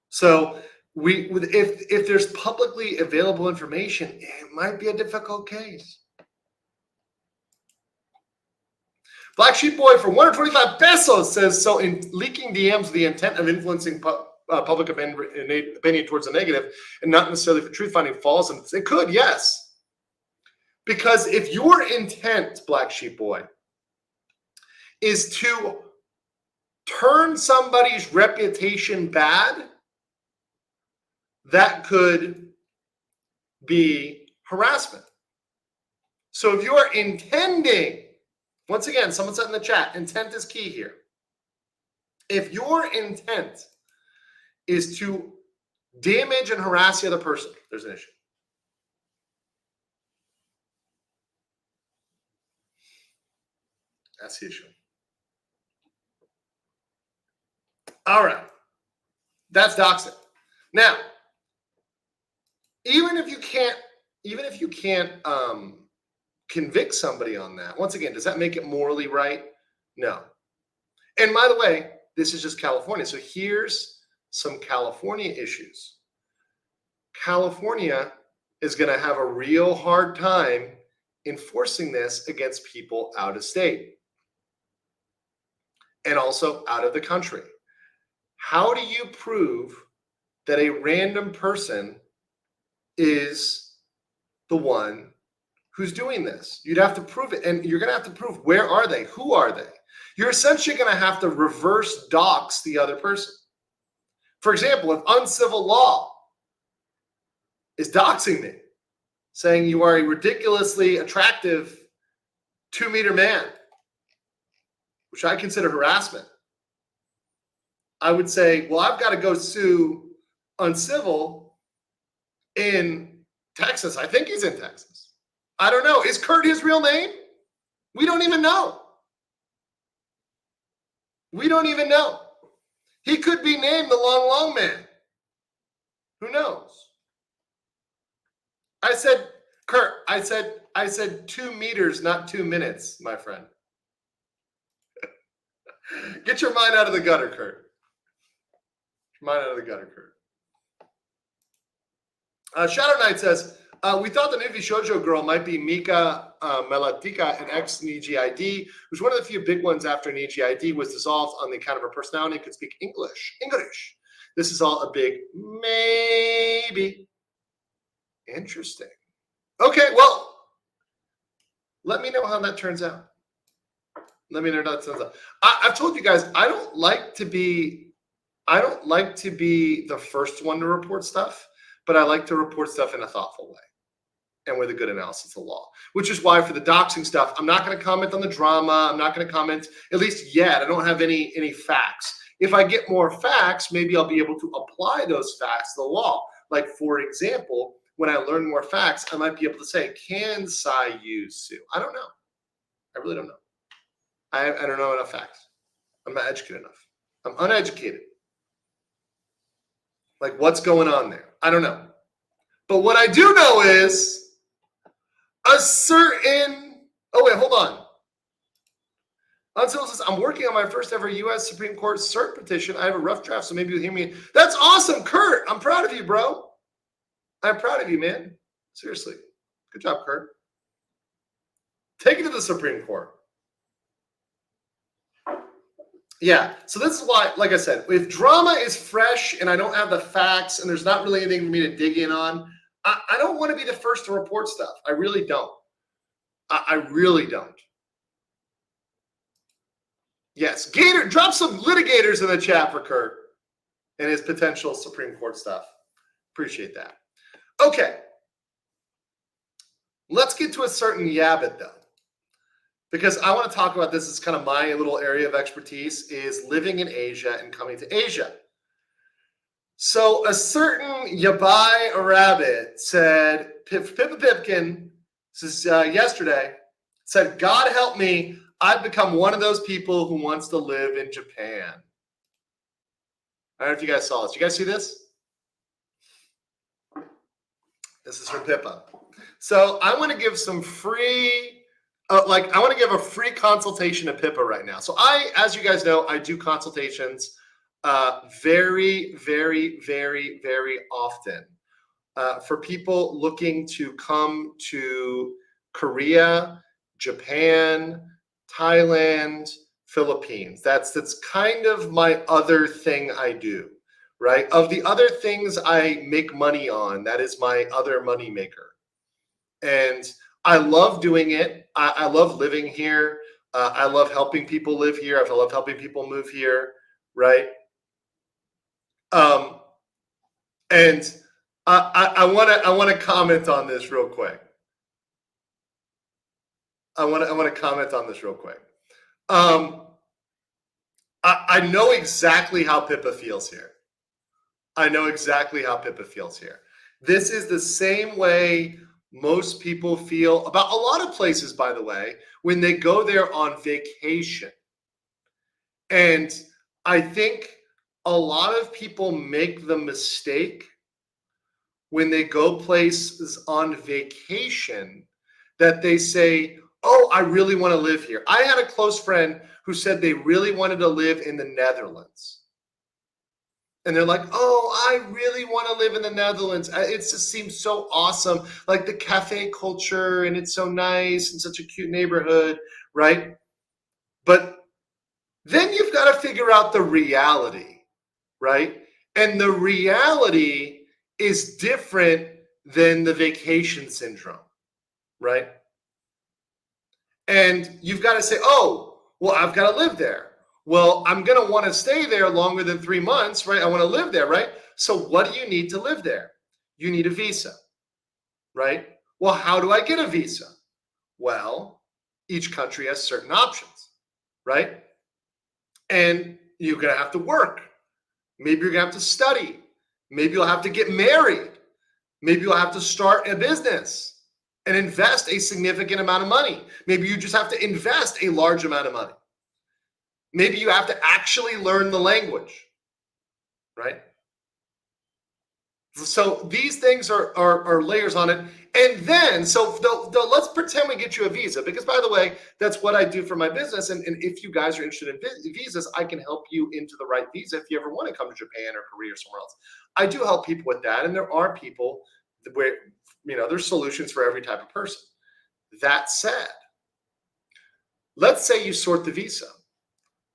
So if there's publicly available information, it might be a difficult case. Black Sheep Boy for 125 pesos says, so in leaking DMs with the intent of influencing public opinion towards a negative and not necessarily for truth finding falls, and it could, yes. Because if your intent, Black Sheep Boy, is to turn somebody's reputation bad, that could be harassment. So if you are intending, once again, someone said in the chat, intent is key here. If your intent is to damage and harass the other person, there's an issue. That's the issue. All right. That's doxing. Now, even if you can't convict somebody on that, once again, does that make it morally right? No. And by the way, this is just California. So here's some California issues. California is going to have a real hard time enforcing this against people out of state and also out of the country. How do you prove that a random person is the one who's doing this? You'd have to prove it, and you're going to have to prove, where are they? Who are they? You're essentially going to have to reverse dox the other person. For example, if uncivil law is doxing me, saying you are a ridiculously attractive 2-meter man, which I consider harassment, I would say, well, I've got to go sue uncivil in Texas. I think he's in Texas. I don't know. Is Kurt his real name? We don't even know. We don't even know. He could be named the Long Long Man. Who knows? I said, Kurt, I said 2 meters, not 2 minutes, my friend. Get your mind out of the gutter, Kurt. Mind out of the gutter, Kurt. Shadow Knight says, we thought the Nuvi Shoujo girl might be Mika Melatika, an ex-Niji ID, who's one of the few big ones after Niji ID was dissolved on the account of her personality and could speak English. This is all a big maybe. Interesting. Okay, well, let me know how that turns out. Let me know how that turns out. I've told you guys, I don't like to be the first one to report stuff, but I like to report stuff in a thoughtful way and with a good analysis of law, which is why for the doxing stuff, I'm not going to comment on the drama. I'm not going to comment, at least yet. I don't have any facts. If I get more facts, maybe I'll be able to apply those facts to the law. Like, for example, when I learn more facts, I might be able to say, can Sai use sue? I don't know. I really don't know. I don't know enough facts. I'm not educated enough. I'm uneducated. Like, what's going on there? I don't know. But what I do know is a certain, oh wait, hold on. Uncivil says, I'm working on my first ever U.S. Supreme Court cert petition. I have a rough draft, so maybe you'll hear me. That's awesome, Kurt. I'm proud of you, bro. I'm proud of you, man. Seriously. Good job, Kurt. Take it to the Supreme Court. Yeah, so this is why, like I said, if drama is fresh and I don't have the facts and there's not really anything for me to dig in on, I don't want to be the first to report stuff. I really don't. I really don't. Yes, Gator, drop some litigators in the chat for Kurt and his potential Supreme Court stuff. Appreciate that. Okay. Let's get to a certain Yabbit, though, because I want to talk about this as kind of my little area of expertise is living in Asia and coming to Asia. So a certain Yabai Rabbit said, Pippa Pipkin, this is yesterday, said, God help me, I've become one of those people who wants to live in Japan. I don't know if you guys saw this. You guys see this? This is from Pippa. So I want to give some free, I want to give a free consultation to Pippa right now. So as you guys know, I do consultations very, very, very, very often for people looking to come to Korea, Japan, Thailand, Philippines. That's kind of my other thing I do, right? Of the other things I make money on, that is my other money maker. And I love doing it. I love living here. I love helping people live here. I love helping people move here, right? And I want to comment on this real quick. I want to comment on this real quick. I know exactly how Pippa feels here. I know exactly how Pippa feels here. This is the same way most people feel about a lot of places, by the way, when they go there on vacation. And I think a lot of people make the mistake when they go places on vacation that they say, oh, I really want to live here. I had a close friend who said they really wanted to live in the Netherlands. And they're like, oh, I really want to live in the Netherlands. It just seems so awesome. Like the cafe culture, and it's so nice and such a cute neighborhood, right? But then you've got to figure out the reality, right? And the reality is different than the vacation syndrome, right? And you've got to say, oh, well, I've got to live there. Well, I'm going to want to stay there longer than 3 months, right? I want to live there, right? So what do you need to live there? You need a visa, right? Well, how do I get a visa? Well, each country has certain options, right? And you're going to have to work. Maybe you're going to have to study. Maybe you'll have to get married. Maybe you'll have to start a business and invest a significant amount of money. Maybe you just have to invest a large amount of money. Maybe you have to actually learn the language, right? So these things are layers on it. And then, so let's pretend we get you a visa, because by the way, that's what I do for my business. And if you guys are interested in visas, I can help you into the right visa if you ever want to come to Japan or Korea or somewhere else. I do help people with that. And there are people where, there's solutions for every type of person. That said, let's say you sort the visa.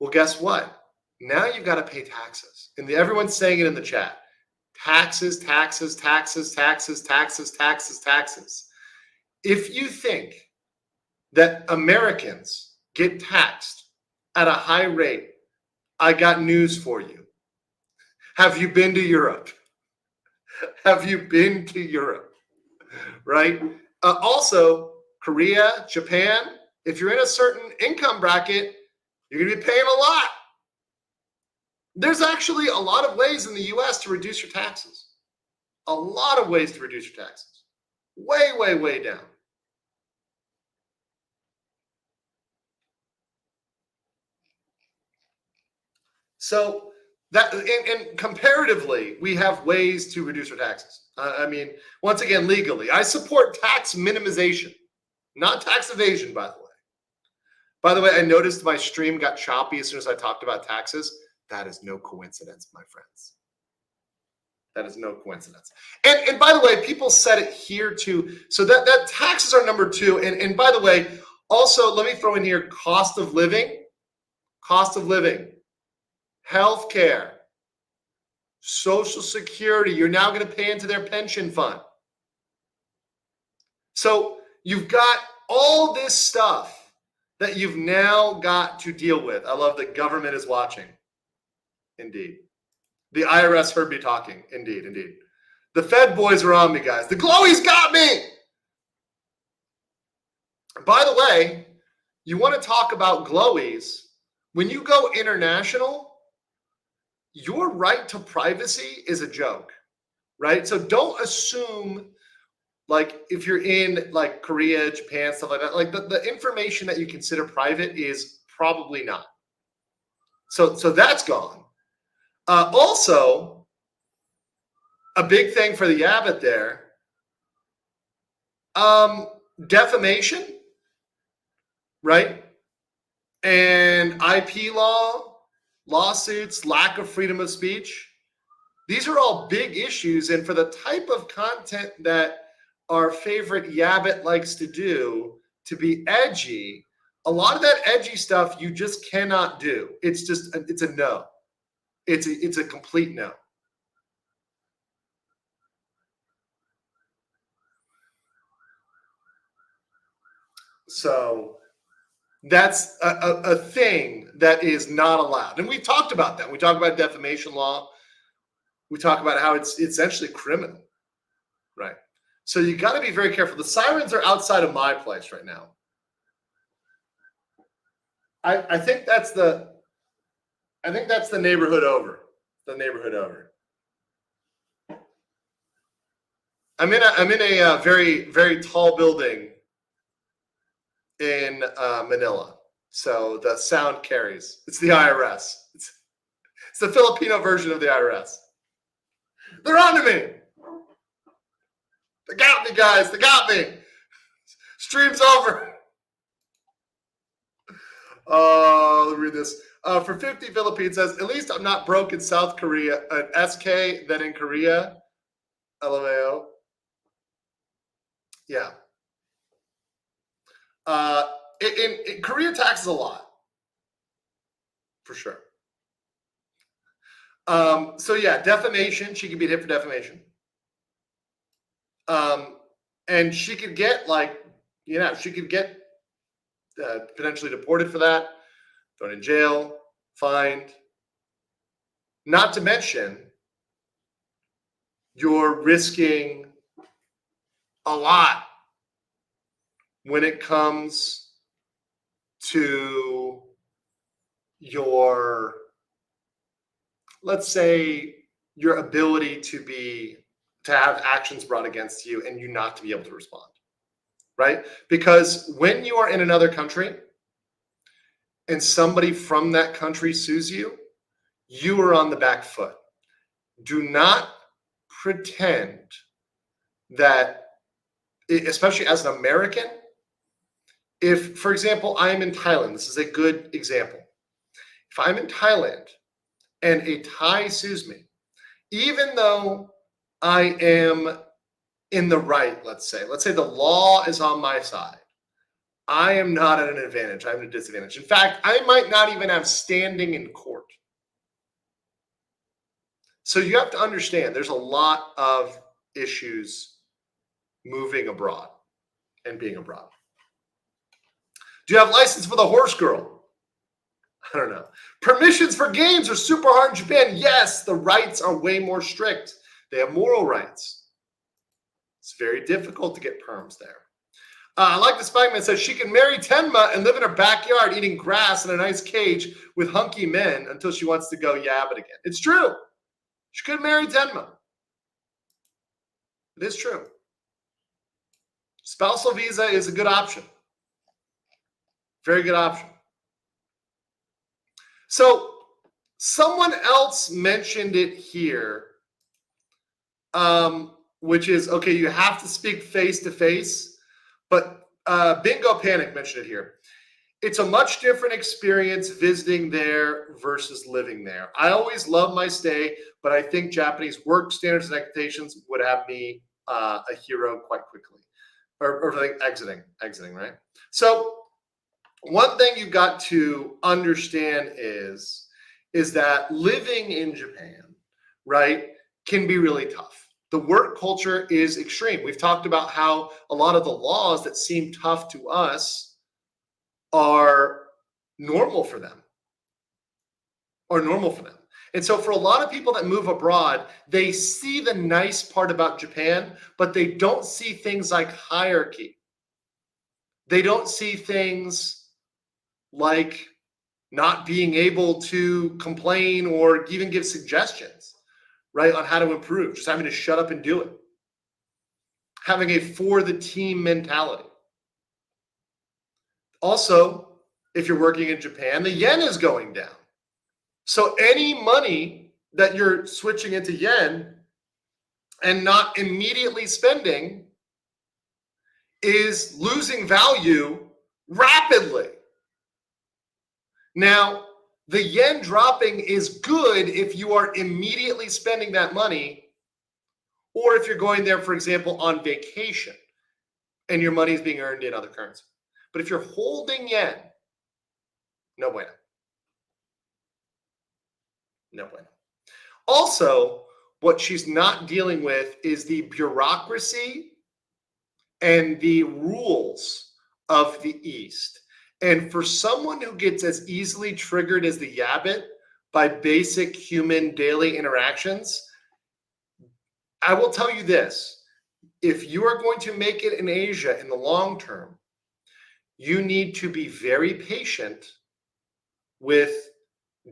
Well, guess what? Now you've got to pay taxes. And everyone's saying it in the chat. Taxes, taxes, taxes, taxes, taxes, taxes, taxes. If you think that Americans get taxed at a high rate, I got news for you. Have you been to Europe? Have you been to Europe? Right? Also, Korea, Japan, if you're in a certain income bracket, you're going to be paying a lot. There's actually a lot of ways in the US to reduce your taxes. A lot of ways to reduce your taxes. Way, way, way down. So that, and comparatively, we have ways to reduce our taxes. Once again, legally, I support tax minimization, not tax evasion, by the way. By the way, I noticed my stream got choppy as soon as I talked about taxes. That is no coincidence, my friends. That is no coincidence. And by the way, people said it here too. So that taxes are number 2. And by the way, also let me throw in here cost of living, healthcare, Social Security. You're now going to pay into their pension fund. So you've got all this stuff that you've now got to deal with. I love that government is watching. Indeed. The IRS heard me talking. Indeed, indeed. The Fed boys are on me, guys. The glowies got me. By the way, you want to talk about glowies. When you go international, your right to privacy is a joke, right? So don't assume, like, if you're in like Korea, Japan, stuff like that, like the information that you consider private is probably not. So that's gone. Also, a big thing for the Abbott there, defamation, right? And IP law, lawsuits, lack of freedom of speech. These are all big issues. And for the type of content that our favorite Yabbit likes to do, to be edgy, a lot of that edgy stuff you just cannot do. It's a no. It's a complete no. So that's a thing that is not allowed. And we've talked about that. We talk about defamation law. We talk about how it's essentially criminal, right? So you got to be very careful. The sirens are outside of my place right now. I think that's the neighborhood over. The neighborhood over. I'm in a very, very tall building in Manila. So the sound carries. It's the IRS. It's the Filipino version of the IRS. They're on to me. They got me, guys. They got me. Stream's over. Let me read this. For 50 Philippines says, at least I'm not broke in South Korea. SK, then in Korea. LMAO. Yeah. In Korea, taxes a lot. For sure. So yeah, defamation. She could be hit for defamation. And she could get she could get potentially deported for that, thrown in jail, fined. Not to mention, you're risking a lot when it comes to your, let's say, your ability to have actions brought against you and you not to be able to respond, right? Because when you are in another country and somebody from that country sues you, you are on the back foot. Do not pretend that, especially as an American, if, for example, I am in Thailand, this is a good example. If I'm in Thailand and a Thai sues me, even though I am in the right, let's say the law is on my side, I am not at an advantage. I'm at a disadvantage. In fact, I might not even have standing in court. So you have to understand there's a lot of issues moving abroad and being abroad. Do you have license for the horse girl? I don't know. Permissions for games are super hard in Japan. Yes, the rights are way more strict. They have moral rights. It's very difficult to get perms there. I like the Spikeman says she can marry Tenma and live in her backyard eating grass in a nice cage with hunky men until she wants to go yab it again. It's true. She could marry Tenma. It is true. Spousal visa is a good option. Very good option. So someone else mentioned it here, which is, okay, you have to speak face-to-face, but Bingo Panic mentioned it here. It's a much different experience visiting there versus living there. I always love my stay, but I think Japanese work standards and expectations would have me a hero quite quickly, or like exiting, right? So one thing you got to understand is that living in Japan, right, can be really tough. The work culture is extreme. We've talked about how a lot of the laws that seem tough to us are normal for them. And so for a lot of people that move abroad, they see the nice part about Japan, but they don't see things like hierarchy. They don't see things like not being able to complain or even give suggestions, right, on how to improve, just having to shut up and do it. Having a for the team mentality. Also, if you're working in Japan, the yen is going down. So any money that you're switching into yen and not immediately spending is losing value rapidly. Now, the yen dropping is good if you are immediately spending that money, or if you're going there, for example, on vacation and your money is being earned in other currency. But if you're holding yen, no bueno. No bueno. Also, what she's not dealing with is the bureaucracy and the rules of the East. And for someone who gets as easily triggered as the Yabbit by basic human daily interactions, I will tell you this. If you are going to make it in Asia in the long term, you need to be very patient with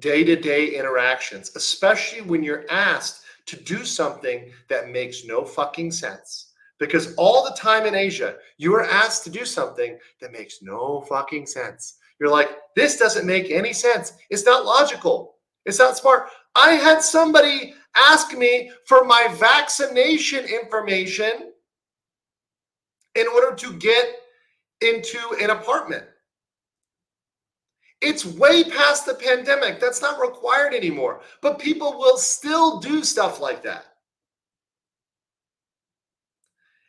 day-to-day interactions, especially when you're asked to do something that makes no fucking sense. Because all the time in Asia, you are asked to do something that makes no fucking sense. You're like, this doesn't make any sense. It's not logical. It's not smart. I had somebody ask me for my vaccination information in order to get into an apartment. It's way past the pandemic. That's not required anymore. But people will still do stuff like that.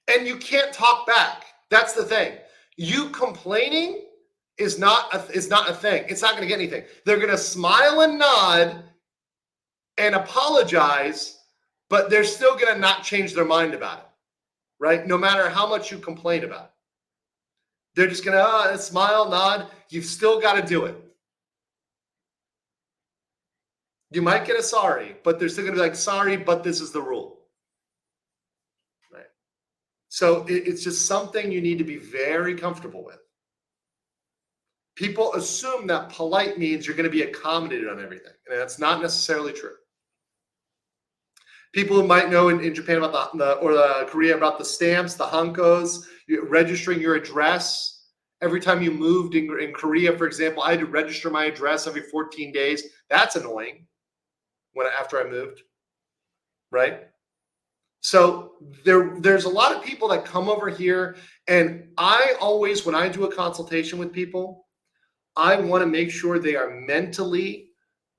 And you can't talk back. That's the thing. You complaining is not a thing. It's not going to get anything. They're going to smile and nod and apologize, but they're still going to not change their mind about it, right? No matter how much you complain about it. They're just going to smile, nod. You've still got to do it. You might get a sorry, but they're still going to be like, sorry, but this is the rule. Right? So it's just something you need to be very comfortable with. People assume that polite means you're going to be accommodated on everything, and that's not necessarily true. People who might know in Japan about the Korea about the stamps, the hankos, registering your address. Every time you moved in Korea, for example, I had to register my address every 14 days. That's annoying after I moved, right? So there's a lot of people that come over here, and I always, when I do a consultation with people, I want to make sure they are mentally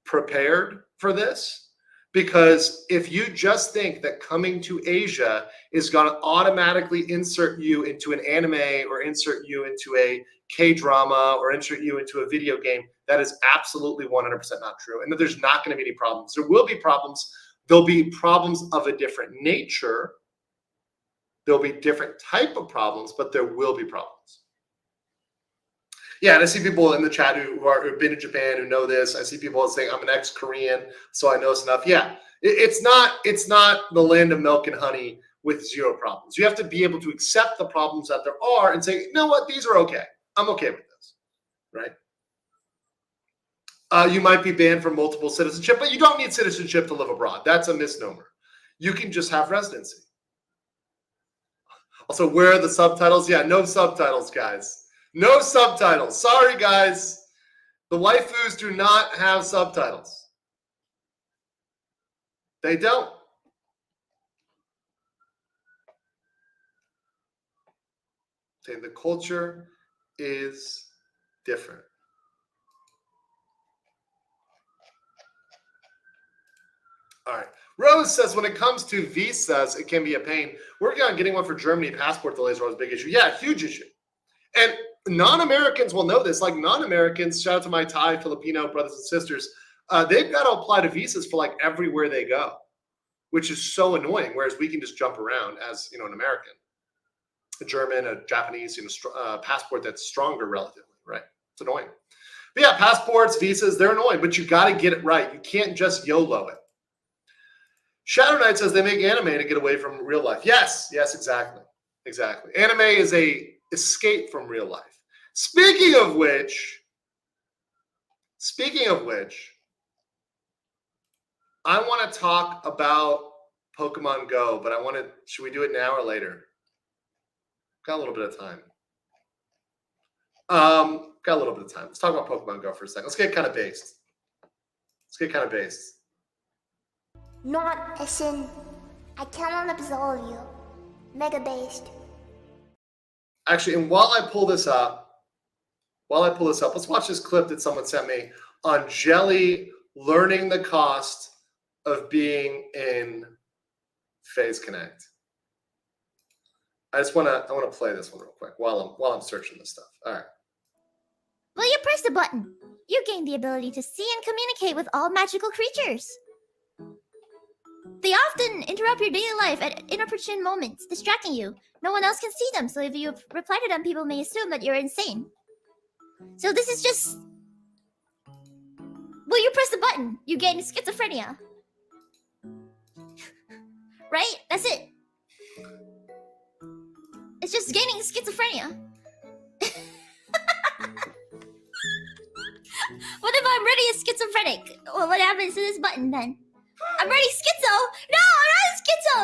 prepared for this, because if you just think that coming to Asia is going to automatically insert you into an anime or insert you into a K-drama or insert you into a video game, that is absolutely 100% not true. And that there's not going to be any problems. There will be problems. There'll be problems of a different nature. There'll be different type of problems, but there will be problems. Yeah, and I see people in the chat who've been in Japan who know this. I see people saying, I'm an ex-Korean, so I know this enough. Yeah, it's not the land of milk and honey with zero problems. You have to be able to accept the problems that there are and say, you know what, these are okay. I'm okay with this, right? You might be banned from multiple citizenship, but you don't need citizenship to live abroad. That's a misnomer. You can just have residency. Also, where are the subtitles? Yeah, no subtitles, guys. No subtitles. Sorry, guys. The waifus do not have subtitles. They don't. Okay, the culture is different. All right. Rose says, when it comes to visas, it can be a pain. Working on getting one for Germany, passport delays are always a big issue. Yeah, huge issue. And non-Americans will know this. Like non-Americans, shout out to my Thai, Filipino brothers and sisters, they've got to apply to visas for like everywhere they go, which is so annoying. Whereas we can just jump around as, you know, an American, a German, a Japanese, you know, passport that's stronger relatively, right? It's annoying. But yeah, passports, visas, they're annoying, but you got to get it right. You can't just YOLO it. Shadow Knight says they make anime to get away from real life. Yes, exactly. Exactly. Anime is a escape from real life. Speaking of which, I want to talk about Pokemon Go, but should we do it now or later? Got a little bit of time. Let's talk about Pokemon Go for a second. Let's get kind of based. Not a sin. I cannot absolve you. Mega based. Actually, and while I pull this up, let's watch this clip that someone sent me on Jelly learning the cost of being in Phase Connect. I want to play this one real quick while I'm searching this stuff. All right. Will you press the button? You gain the ability to see and communicate with all magical creatures. They often interrupt your daily life at inopportune moments, distracting you. No one else can see them, so if you reply to them, people may assume that you're insane. So this is just... Will you press the button? You gain schizophrenia. Right? That's it. It's just gaining schizophrenia. What if I'm already a schizophrenic? Well, what happens to this button then? I'm already schizo! No, I'm not schizo!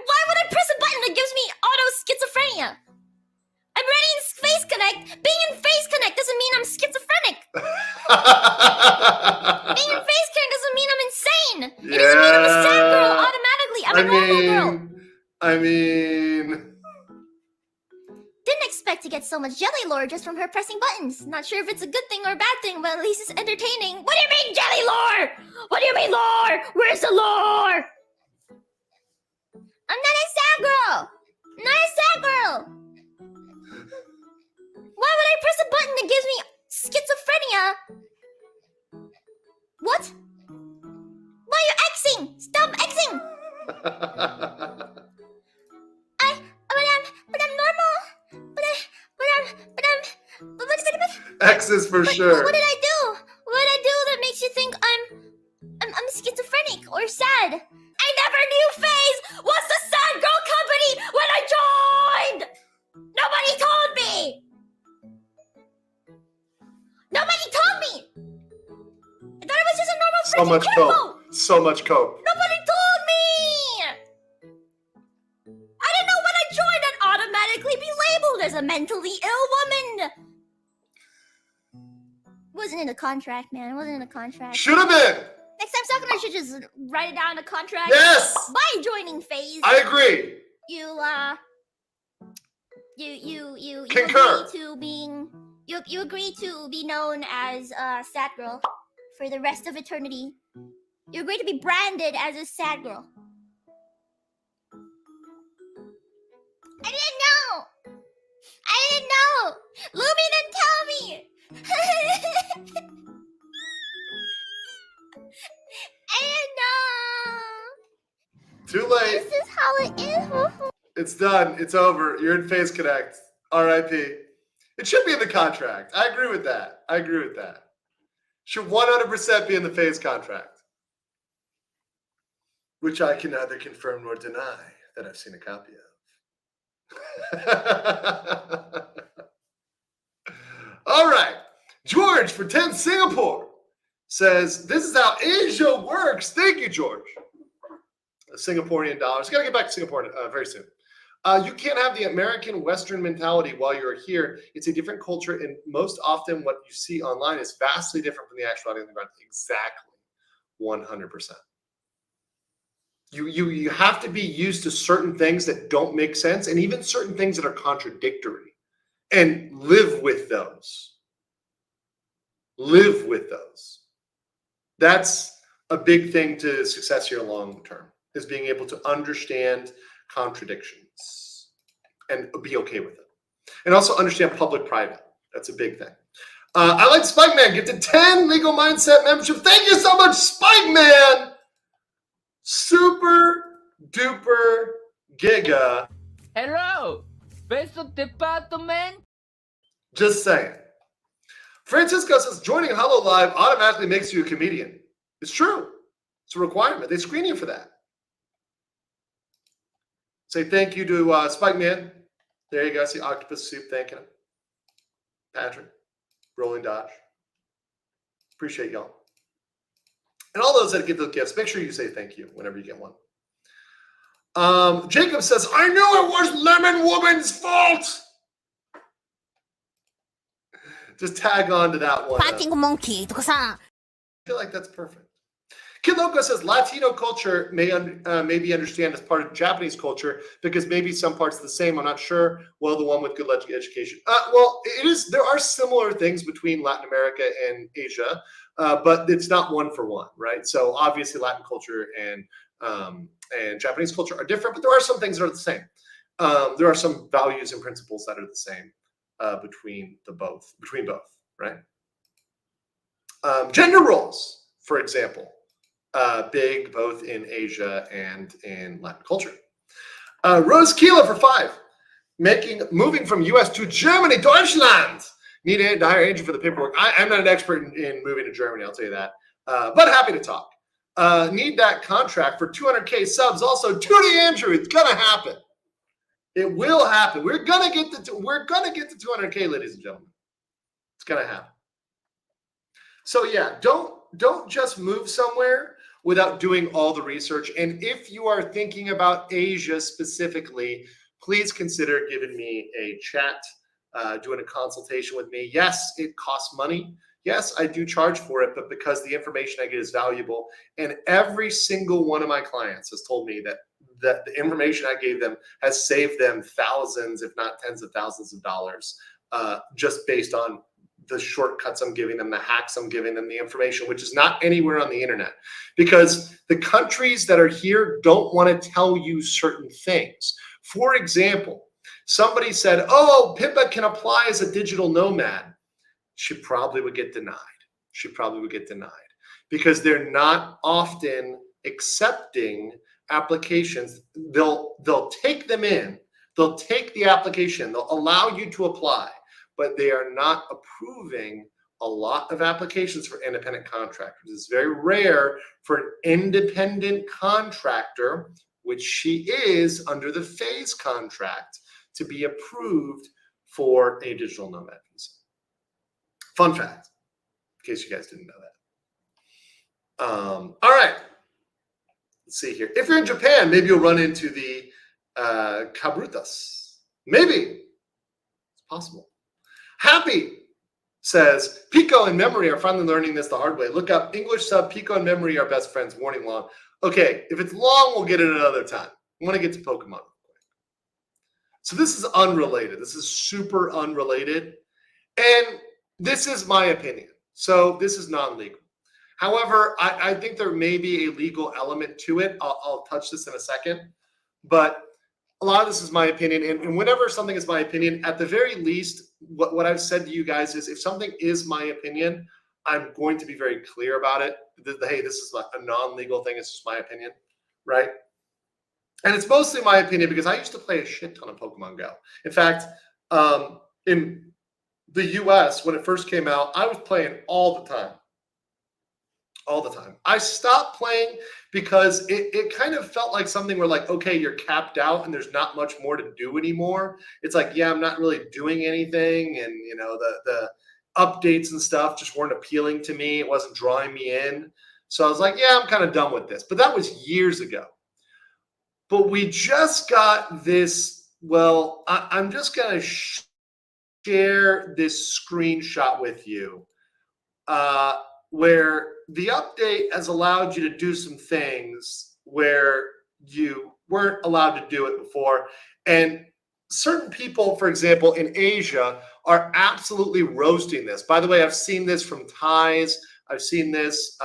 Why would I press a button that gives me auto-schizophrenia? I'm already in Face Connect. Being in Face Connect doesn't mean I'm schizophrenic. Being in Face Connect doesn't mean I'm insane. It doesn't mean I'm a sad girl automatically. I'm a normal girl. I mean, Didn't expect to get so much jelly lore just from her pressing buttons. Not sure if it's a good thing or a bad thing, but at least it's entertaining. What do you mean jelly lore? What do you mean lore? Where's the lore? I'm not a sad girl. I'm not a sad girl. Why would I press a button that gives me schizophrenia? What? Why are you Xing? Stop Xing! But I'm normal. X is for sure. What did I do? What did I do that makes you think I'm schizophrenic or sad? I never knew FaZe was the sad girl company when I joined. Nobody told me. Nobody told me. I thought it was just a normal So much turbo. coke. So much coke. Nobody told me. I didn't know when I joined I'd automatically be labeled as a mentally ill woman. Wasn't in the contract, man. It wasn't in the contract. Should have been. Next time, Sakura should just write it down in the contract. Yes. By joining FaZe, I agree. you Concur. agree to being you agree to be known as a sad girl for the rest of eternity. You agree to be branded as a sad girl. I didn't know. Lumi didn't tell me. I didn't know. Too late. This is how it is. It's done. It's over. You're in FaZe Connect. RIP. It should be in the contract. I agree with that. Should 100% be in the FaZe contract. Which I can neither confirm nor deny that I've seen a copy of. All right. George for 10 Singapore says, this is how Asia works. Thank you, George. Singaporean dollars. Got to get back to Singapore very soon. You can't have the American Western mentality while you're here. It's a different culture, and most often what you see online is vastly different from the actuality on the ground. Exactly. 100%. You have to be used to certain things that don't make sense, and even certain things that are contradictory, and live with those. That's a big thing to success here long term, is being able to understand contradictions and be okay with it. And also understand public-private. That's a big thing. I like Spike Man. Get to 10 Legal Mindset membership. Thank you so much, Spike Man. Super duper giga. Hello, Peso Department. Just saying. Francisco says joining Hello Live automatically makes you a comedian. It's true. It's a requirement. They screen you for that. Say thank you to Spike Man. There you go. See Octopus Soup thanking him. Patrick. Rolling Dodge. Appreciate y'all. And all those that get those gifts, make sure you say thank you whenever you get one. Jacob says, I knew it was Lemon Woman's fault. Just tag on to that one. I feel like that's perfect. Kid Loco says Latino culture maybe understand as part of Japanese culture because maybe some parts are the same. I'm not sure. Well, the one with good education. Well, it is. There are similar things between Latin America and Asia, but it's not one for one, right? So obviously, Latin culture and Japanese culture are different, but there are some things that are the same. There are some values and principles that are the same between both, right? Gender roles, for example. Big both in Asia and in Latin culture. Rose Keela for 5. Moving from US to Germany, Deutschland. Need to hire an agent for the paperwork. I'm not an expert in moving to Germany, I'll tell you that. But happy to talk. Need that contract for 200K subs. Also, Tootie Andrew, it's gonna happen. It will happen. We're gonna get to 200K, ladies and gentlemen. It's gonna happen. So yeah, don't just move somewhere without doing all the research. And if you are thinking about Asia specifically, please consider giving me a chat, doing a consultation with me. Yes, it costs money. Yes, I do charge for it, but because the information I get is valuable. And every single one of my clients has told me that that the information I gave them has saved them thousands, if not tens of thousands of dollars, just based on the shortcuts I'm giving them, the hacks I'm giving them, the information, which is not anywhere on the internet. Because the countries that are here don't want to tell you certain things. For example, somebody said, oh, Pippa can apply as a digital nomad. She probably would get denied. She probably would get denied because they're not often accepting applications. They'll take them in. They'll take the application. They'll allow you to apply, but they are not approving a lot of applications for independent contractors. It's very rare for an independent contractor, which she is under the phase contract, to be approved for a digital nomad visa. Fun fact, in case you guys didn't know that. All right, let's see here. If you're in Japan, maybe you'll run into the cabrutas. Maybe, it's possible. Happy says, Pico and Memory are finally learning this the hard way. Look up English sub, Pico and Memory are best friends. Warning long. Okay, if it's long, we'll get it another time. I want to get to Pokemon. So this is unrelated. This is super unrelated. And this is my opinion. So this is non-legal. However, I think there may be a legal element to it. I'll touch this in a second. But a lot of this is my opinion. And whenever something is my opinion, at the very least, what I've said to you guys is if something is my opinion, I'm going to be very clear about it. Hey, this is a non-legal thing. It's just my opinion, right? And it's mostly my opinion because I used to play a shit ton of Pokemon Go. In fact, in the US, when it first came out, I was playing all the time. All the time. I stopped playing because it kind of felt like something where like, okay, you're capped out and there's not much more to do anymore. It's like, yeah, I'm not really doing anything. And, you know, the updates and stuff just weren't appealing to me. It wasn't drawing me in. So I was like, yeah, I'm kind of done with this. But that was years ago. But we just got this. Well, I'm just going to share this screenshot with you where the update has allowed you to do some things where you weren't allowed to do it before. And certain people, for example, in Asia are absolutely roasting this. By the way, I've seen this from Thais. I've seen this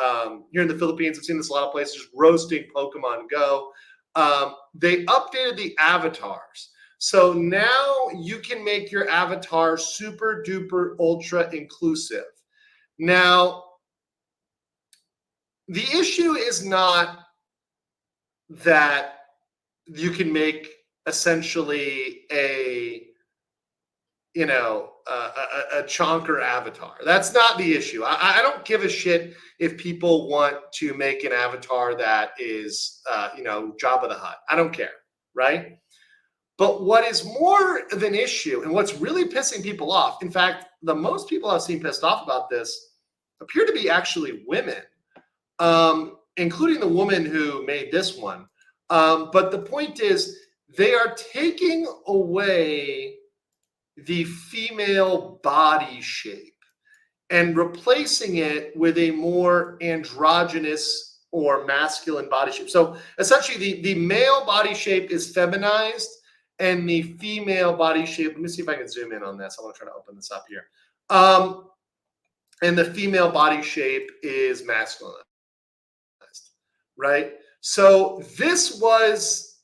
here in the Philippines. I've seen this a lot of places, just roasting Pokemon Go. They updated the avatars. So now you can make your avatar super duper ultra inclusive. Now, the issue is not that you can make essentially a chonker avatar. That's not the issue. I don't give a shit if people want to make an avatar that is, Jabba the Hutt. I don't care, right? But what is more of an issue and what's really pissing people off, in fact, the most people I've seen pissed off about this appear to be actually women, including the woman who made this one. But the point is they are taking away the female body shape and replacing it with a more androgynous or masculine body shape. So essentially the male body shape is feminized and the female body shape, let me see if I can zoom in on this. I want to try to open this up here. And the female body shape is masculinized, right? So this was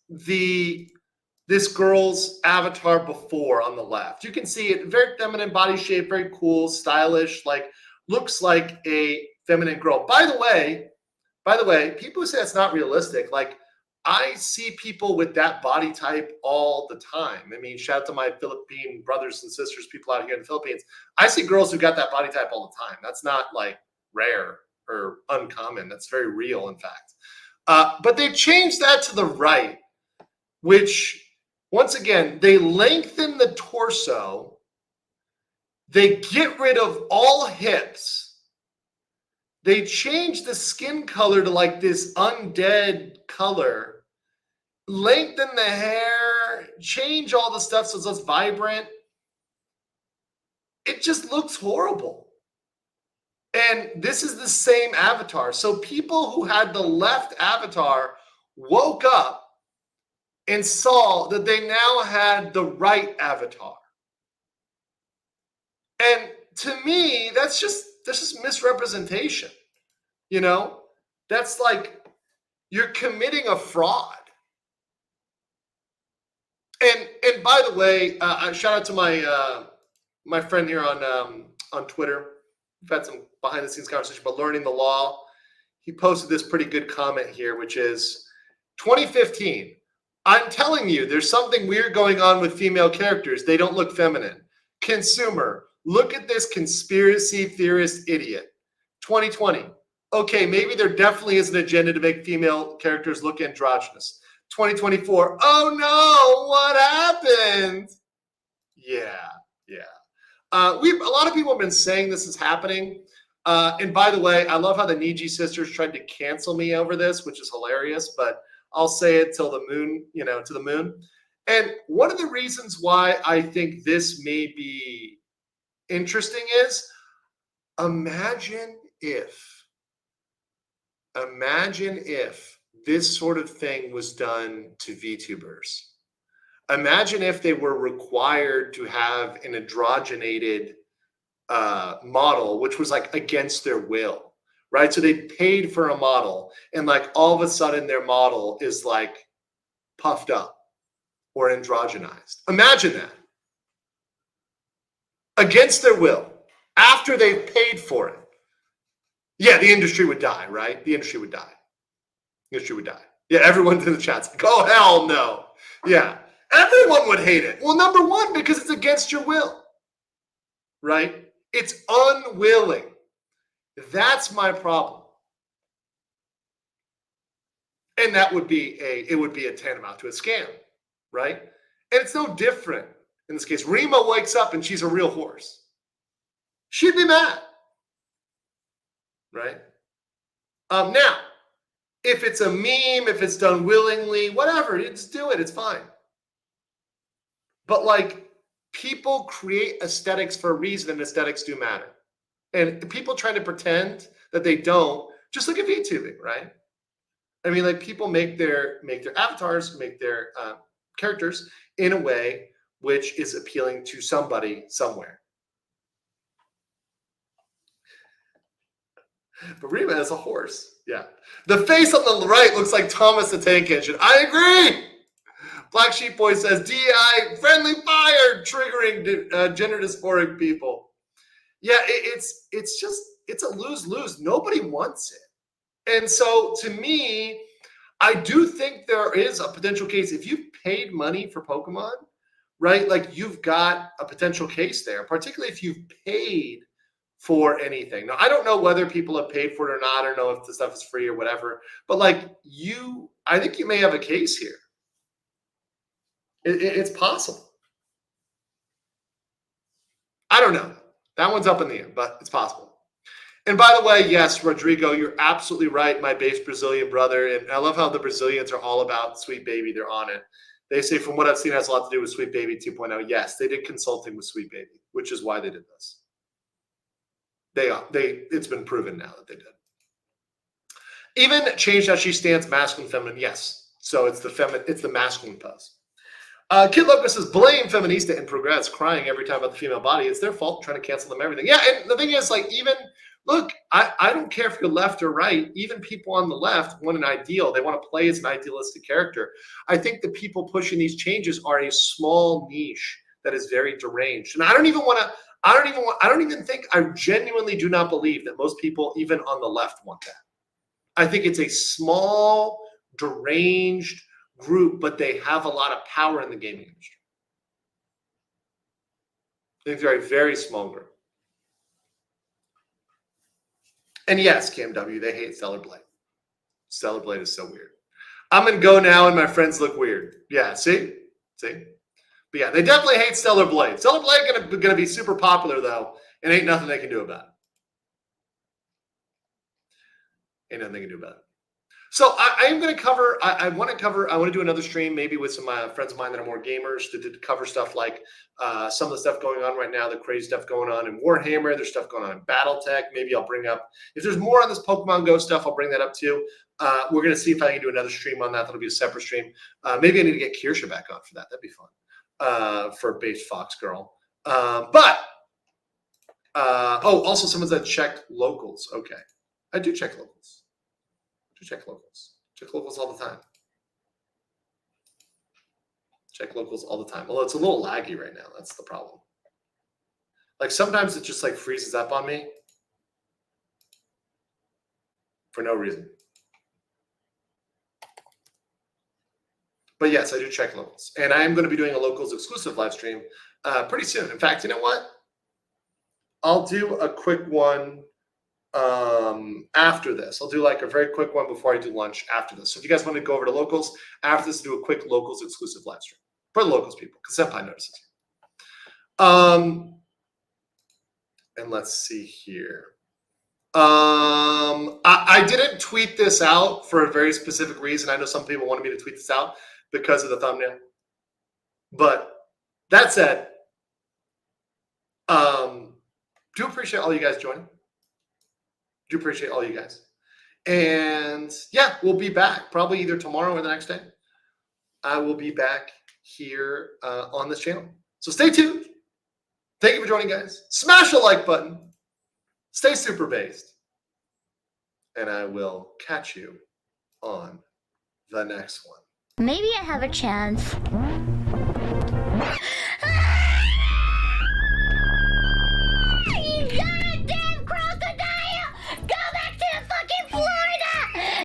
this girl's avatar before on the left. You can see it, very feminine body shape, very cool, stylish, like looks like a feminine girl. By the way, people who say it's not realistic, like I see people with that body type all the time. I mean, shout out to my Philippine brothers and sisters, people out here in the Philippines. I see girls who got that body type all the time. That's not like rare or uncommon. That's very real, in fact. But they changed that to the right, which, once again, they lengthen the torso. They get rid of all hips. They change the skin color to like this undead color, lengthen the hair, change all the stuff so it's less vibrant. It just looks horrible. And this is the same avatar. So people who had the left avatar woke up and saw that they now had the right avatar. And to me, that's just misrepresentation. You know, that's like you're committing a fraud. And by the way, shout out to my friend here on Twitter. We've had some behind the scenes conversation about learning the law. He posted this pretty good comment here, which is 2015. I'm telling you, there's something weird going on with female characters. They don't look feminine. Consumer, look at this conspiracy theorist idiot. 2020. Okay, maybe there definitely is an agenda to make female characters look androgynous. 2024. Oh no, what happened? Yeah. A lot of people have been saying this is happening. And by the way, I love how the Niji sisters tried to cancel me over this, which is hilarious, but I'll say it till the moon, to the moon. And one of the reasons why I think this may be interesting is imagine if this sort of thing was done to VTubers. Imagine if they were required to have an androgenated model, which was like against their will, right? So they paid for a model and like all of a sudden their model is like puffed up or androgenized. Imagine that. Against their will, after they've paid for it. Yeah, the industry would die, right? The industry would die. Yeah, everyone in the chat's like, oh, hell no. Yeah, everyone would hate it. Well, number one, because it's against your will, right? It's unwilling. That's my problem. And that would be a tantamount to a scam, right? And it's no different in this case. Rima wakes up and she's a real horse. She'd be mad, right? Now, if it's a meme, if it's done willingly, whatever, just do it. It's fine. But like, people create aesthetics for a reason, and aesthetics do matter. And people trying to pretend that they don't, just look at VTubing, right? I mean, like, people make their avatars, make their characters in a way which is appealing to somebody somewhere. But Rima is a horse. Yeah. The face on the right looks like Thomas the Tank Engine. I agree. Black Sheep Boy says, DI, friendly fire, triggering gender dysphoric people. Yeah, it's a lose-lose. Nobody wants it. And so to me, I do think there is a potential case. If you've paid money for Pokemon, right, like you've got a potential case there, particularly if you've paid for anything. Now, I don't know whether people have paid for it or not. I don't know if the stuff is free or whatever, but like I think you may have a case here. It's possible. I don't know. That one's up in the air, but it's possible. And by the way, yes, Rodrigo, you're absolutely right, my base Brazilian brother. And I love how the Brazilians are all about Sweet Baby. They're on it. They say, from what I've seen, it has a lot to do with Sweet Baby 2.0. Yes, they did consulting with Sweet Baby, which is why they did this. It's been proven now that they did. Even changed how she stands, masculine, feminine. Yes. So it's the masculine pose. Kid Loco says, blame Feminista and Progress crying every time about the female body. It's their fault, trying to cancel them everything. Yeah, and the thing is, like, even, look, I don't care if you're left or right. Even people on the left want an ideal. They want to play as an idealistic character. I think the people pushing these changes are a small niche that is very deranged. And I genuinely do not believe that most people, even on the left, want that. I think it's a small, deranged group, but they have a lot of power in the gaming industry. I think they're a very small group. And yes, Cam W, they hate Stellar Blade. Stellar Blade is so weird. I'm going to go now and my friends look weird. Yeah, see? But yeah, they definitely hate Stellar Blade. Stellar Blade going to be super popular, though, and ain't nothing they can do about it. So I am going to cover. I want to do another stream, maybe with some friends of mine that are more gamers, to cover stuff like some of the stuff going on right now, the crazy stuff going on in Warhammer. There's stuff going on in BattleTech. Maybe I'll bring up, if there's more on this Pokemon Go stuff, I'll bring that up too. We're going to see if I can do another stream on that. That'll be a separate stream. Maybe I need to get Kirsha back on for that. That'd be fun for Base Fox Girl. Also someone said check locals. Okay, I do check locals. Check locals. Check locals all the time. Check locals all the time. Although it's a little laggy right now. That's the problem. Like sometimes it just like freezes up on me for no reason. But yes, I do check locals. And I am going to be doing a locals exclusive live stream pretty soon. In fact, you know what? I'll do a quick one after this. I'll do like a very quick one before I do lunch after this. So if you guys want to go over to locals after this, do a quick locals exclusive live stream for the locals people, because Senpai notices. And let's see here. I didn't tweet this out for a very specific reason. I know some people wanted me to tweet this out because of the thumbnail. But that said, do appreciate all you guys joining. Do appreciate all you guys. And yeah, we'll be back probably either tomorrow or the next day. I will be back here on this channel. So stay tuned. Thank you for joining, guys. Smash the like button. Stay super based. And I will catch you on the next one. Maybe I have a chance.